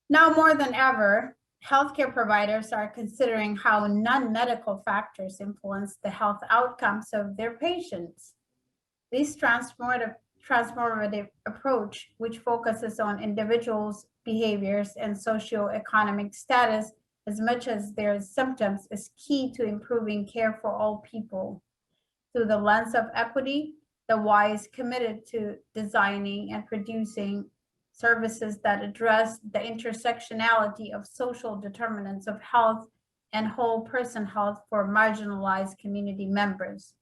Now more than ever, healthcare providers are considering how non-medical factors influence the health outcomes of their patients. This transformative approach, which focuses on individuals' behaviors and socioeconomic status as much as their symptoms, is key to improving care for all people. Through the lens of equity, the Y is committed to designing and producing services that address the intersectionality of social determinants of health and whole person health for marginalized community members.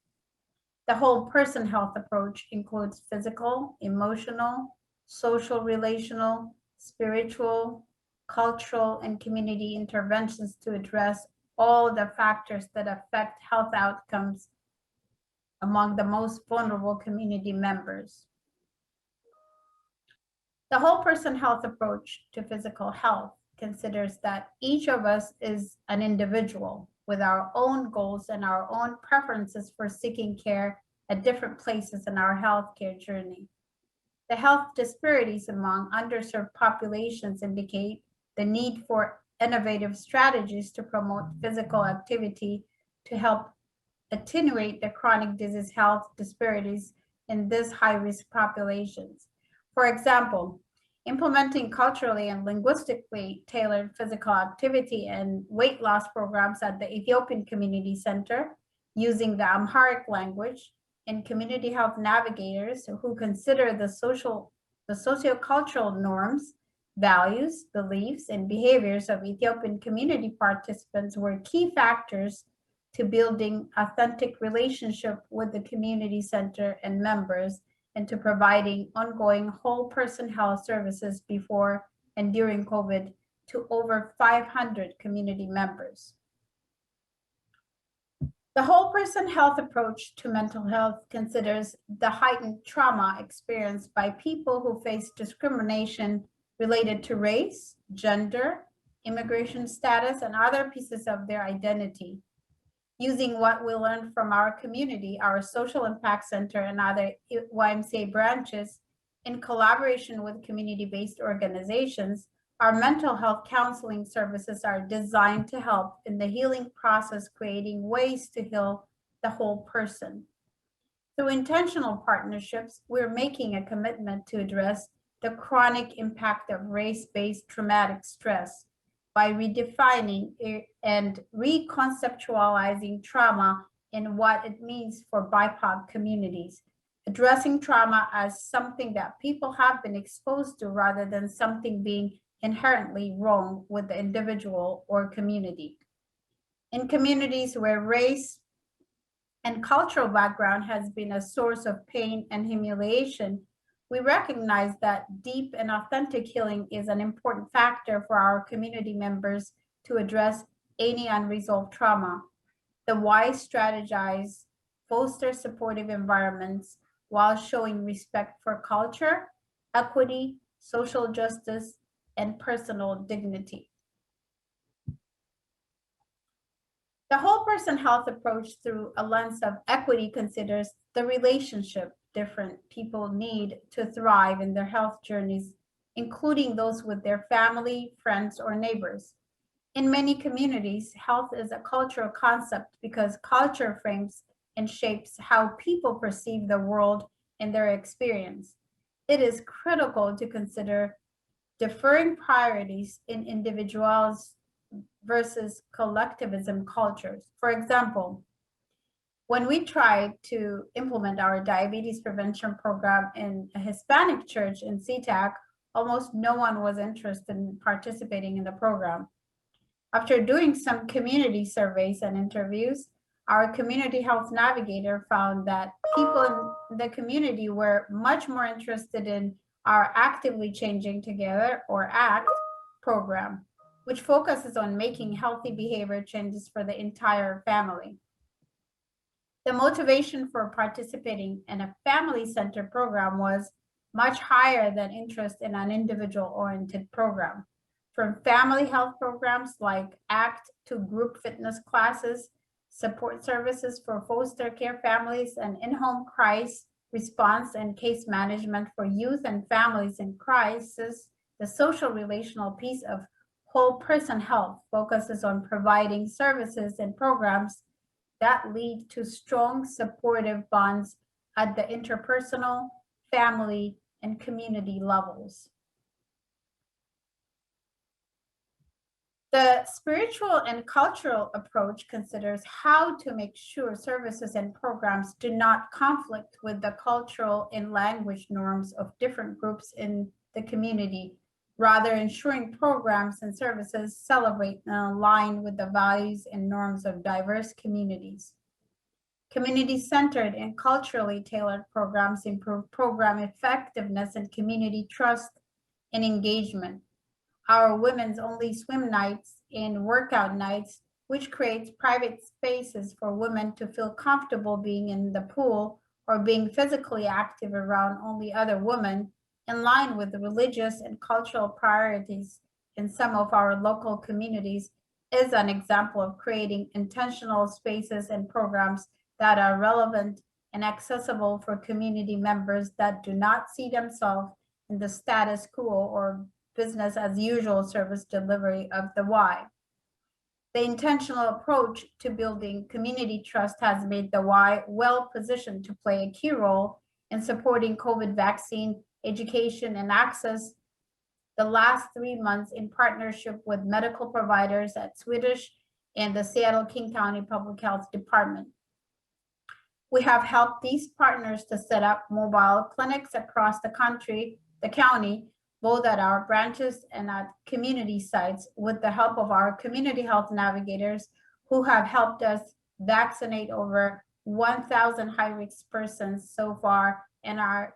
The whole person health approach includes physical, emotional, social, relational, spiritual, cultural, and community interventions to address all the factors that affect health outcomes among the most vulnerable community members. The whole person health approach to physical health considers that each of us is an individual with our own goals and our own preferences for seeking care at different places in our healthcare journey. The health disparities among underserved populations indicate the need for innovative strategies to promote physical activity to help attenuate the chronic disease health disparities in these high-risk populations. For example, Implementing culturally and linguistically tailored physical activity and weight loss programs at the Ethiopian Community Center using the Amharic language, and community health navigators who consider the sociocultural norms, values, beliefs, and behaviors of Ethiopian community participants were key factors to building authentic relationship with the community center and members, and to providing ongoing whole person health services before and during COVID to over 500 community members. The whole person health approach to mental health considers the heightened trauma experienced by people who face discrimination related to race, gender, immigration status, and other pieces of their identity. Using what we learned from our community, our Social Impact Center, and other YMCA branches, in collaboration with community-based organizations, our mental health counseling services are designed to help in the healing process, creating ways to heal the whole person. Through intentional partnerships, we're making a commitment to address the chronic impact of race-based traumatic stress by redefining and reconceptualizing trauma and what it means for BIPOC communities, addressing trauma as something that people have been exposed to rather than something being inherently wrong with the individual or community. In communities where race and cultural background has been a source of pain and humiliation, we recognize that deep and authentic healing is an important factor for our community members to address any unresolved trauma. The Y strategize, foster supportive environments while showing respect for culture, equity, social justice, and personal dignity. The whole person health approach through a lens of equity considers the relationship different people need to thrive in their health journeys, including those with their family, friends, or neighbors. In many communities, health is a cultural concept because culture frames and shapes how people perceive the world and their experience. It is critical to consider differing priorities in individuals versus collectivism cultures. For example, when we tried to implement our diabetes prevention program in a Hispanic church in SeaTac, almost no one was interested in participating in the program. After doing some community surveys and interviews, our community health navigator found that people in the community were much more interested in our Actively Changing Together, or ACT, program, which focuses on making healthy behavior changes for the entire family. The motivation for participating in a family-centered program was much higher than interest in an individual-oriented program. From family health programs like ACT to group fitness classes, support services for foster care families, and in-home crisis response and case management for youth and families in crisis, the social relational piece of whole person health focuses on providing services and programs that lead to strong supportive bonds at the interpersonal, family, and community levels. The spiritual and cultural approach considers how to make sure services and programs do not conflict with the cultural and language norms of different groups in the community, rather ensuring programs and services celebrate and align with the values and norms of diverse communities. Community-centered and culturally tailored programs improve program effectiveness and community trust and engagement. Our women's only swim nights and workout nights, which creates private spaces for women to feel comfortable being in the pool or being physically active around only other women, in line with the religious and cultural priorities in some of our local communities, is an example of creating intentional spaces and programs that are relevant and accessible for community members that do not see themselves in the status quo or business as usual service delivery of the Y. The intentional approach to building community trust has made the Y well positioned to play a key role in supporting COVID vaccine education and access the last 3 months in partnership with medical providers at Swedish and the Seattle King County Public Health Department. We have helped these partners to set up mobile clinics across the county, both at our branches and at community sites, with the help of our community health navigators who have helped us vaccinate over 1,000 high-risk persons so far and are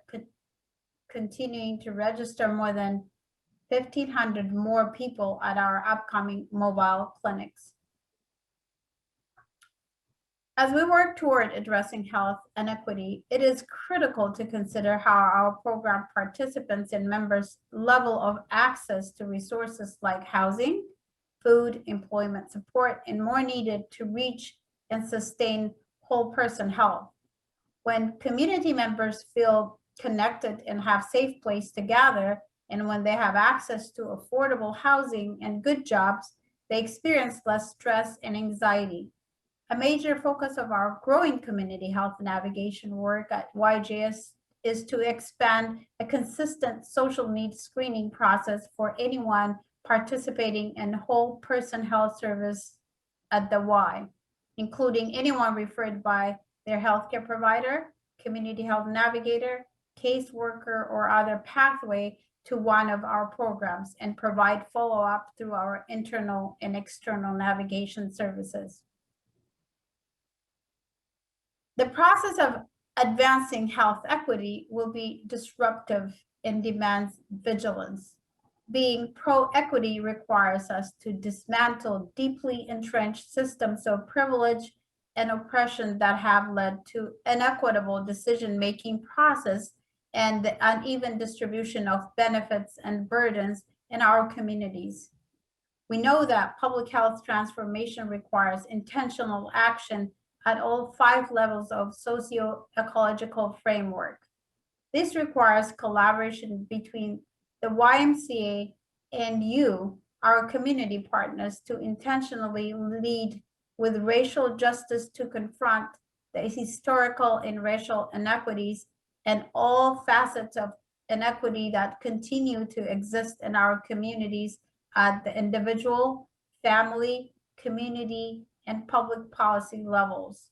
continuing to register more than 1,500 more people at our upcoming mobile clinics. As we work toward addressing health inequity, it is critical to consider how our program participants and members' level of access to resources like housing, food, employment support, and more needed to reach and sustain whole person health. When community members feel connected and have safe place to gather, and when they have access to affordable housing and good jobs, they experience less stress and anxiety. A major focus of our growing community health navigation work at YJS is to expand a consistent social needs screening process for anyone participating in whole person health service at the Y, including anyone referred by their healthcare provider, community health navigator, caseworker, or other pathway to one of our programs, and provide follow-up through our internal and external navigation services. The process of advancing health equity will be disruptive and demands vigilance. Being pro-equity requires us to dismantle deeply entrenched systems of privilege and oppression that have led to inequitable decision-making process and the uneven distribution of benefits and burdens in our communities. We know that public health transformation requires intentional action at all 5 levels of socio-ecological framework. This requires collaboration between the YMCA and you, our community partners, to intentionally lead with racial justice to confront the historical and racial inequities and all facets of inequity that continue to exist in our communities at the individual, family, community, and public policy levels.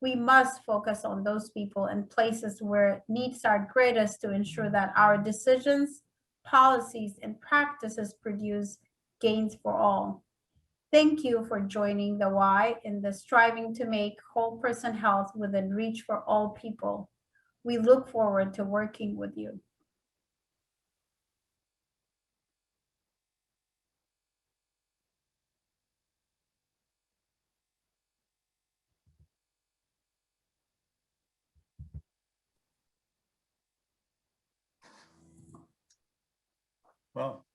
We must focus on those people and places where needs are greatest to ensure that our decisions, policies, and practices produce gains for all. Thank you for joining the Y in the striving to make whole person health within reach for all people. We look forward to working with you. Well,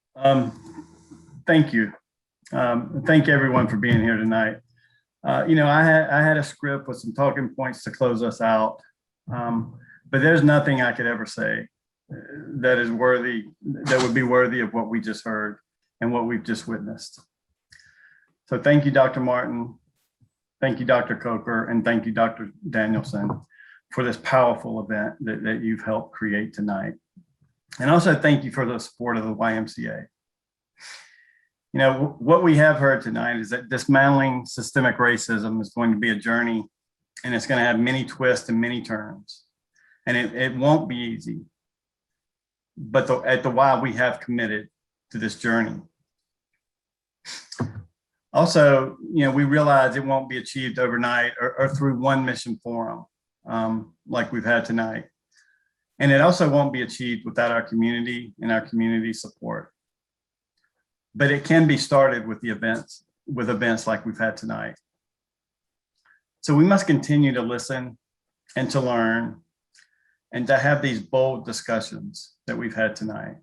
thank you. Thank everyone for being here tonight. I had a script with some talking points to close us out, but there's nothing I could ever say that would be worthy of what we just heard and what we've just witnessed. So thank you, Dr. Martin. Thank you, Dr. Coker, and thank you, Dr. Danielson, for this powerful event that you've helped create tonight. And also thank you for the support of the YMCA. What we have heard tonight is that dismantling systemic racism is going to be a journey, and it's going to have many twists and many turns. And it won't be easy. But at the Y, we have committed to this journey. Also, we realize it won't be achieved overnight or through one mission forum like we've had tonight. And it also won't be achieved without our community and our community support. But it can be started with events like we've had tonight. So we must continue to listen and to learn and to have these bold discussions that we've had tonight.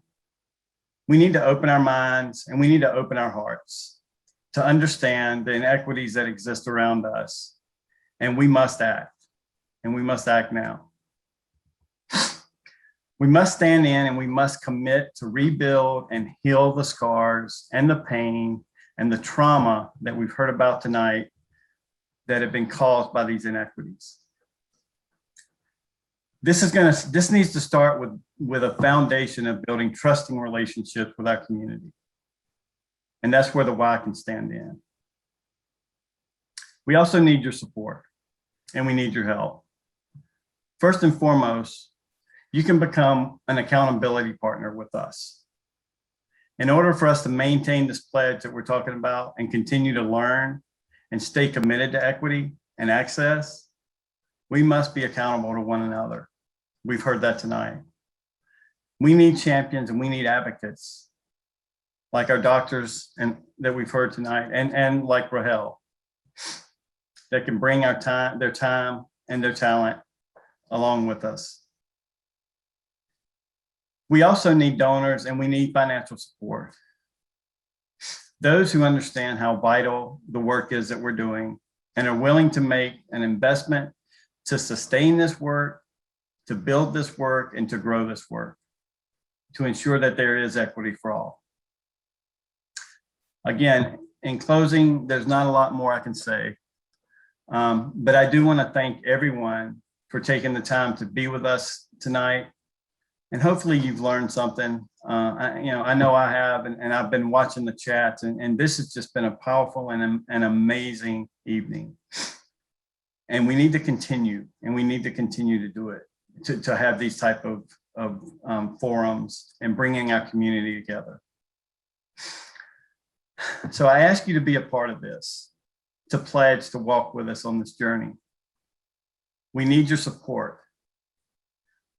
We need to open our minds and we need to open our hearts to understand the inequities that exist around us. And we must act, and we must act now. We must stand in and we must commit to rebuild and heal the scars and the pain and the trauma that we've heard about tonight that have been caused by these inequities. This needs to start with a foundation of building trusting relationships with our community. And that's where the Y can stand in. We also need your support and we need your help. First and foremost, you can become an accountability partner with us. In order for us to maintain this pledge that we're talking about and continue to learn and stay committed to equity and access, we must be accountable to one another. We've heard that tonight. We need champions and we need advocates like our doctors and that we've heard tonight, and like Rahel, that can bring their time and their talent along with us. We also need donors and we need financial support. Those who understand how vital the work is that we're doing and are willing to make an investment to sustain this work, to build this work, and to grow this work, to ensure that there is equity for all. Again, in closing, there's not a lot more I can say, but I do want to thank everyone for taking the time to be with us tonight. And hopefully you've learned something. I know I have, and I've been watching the chats, and this has just been a powerful and an amazing evening. And we need to continue, and we need to continue to do it, to have these type of forums and bringing our community together. So I ask you to be a part of this, to pledge to walk with us on this journey. We need your support.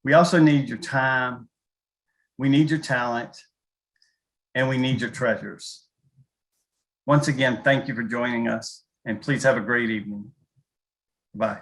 We also need your time, we need your talent, and we need your treasures. Once again, thank you for joining us, and please have a great evening. Bye.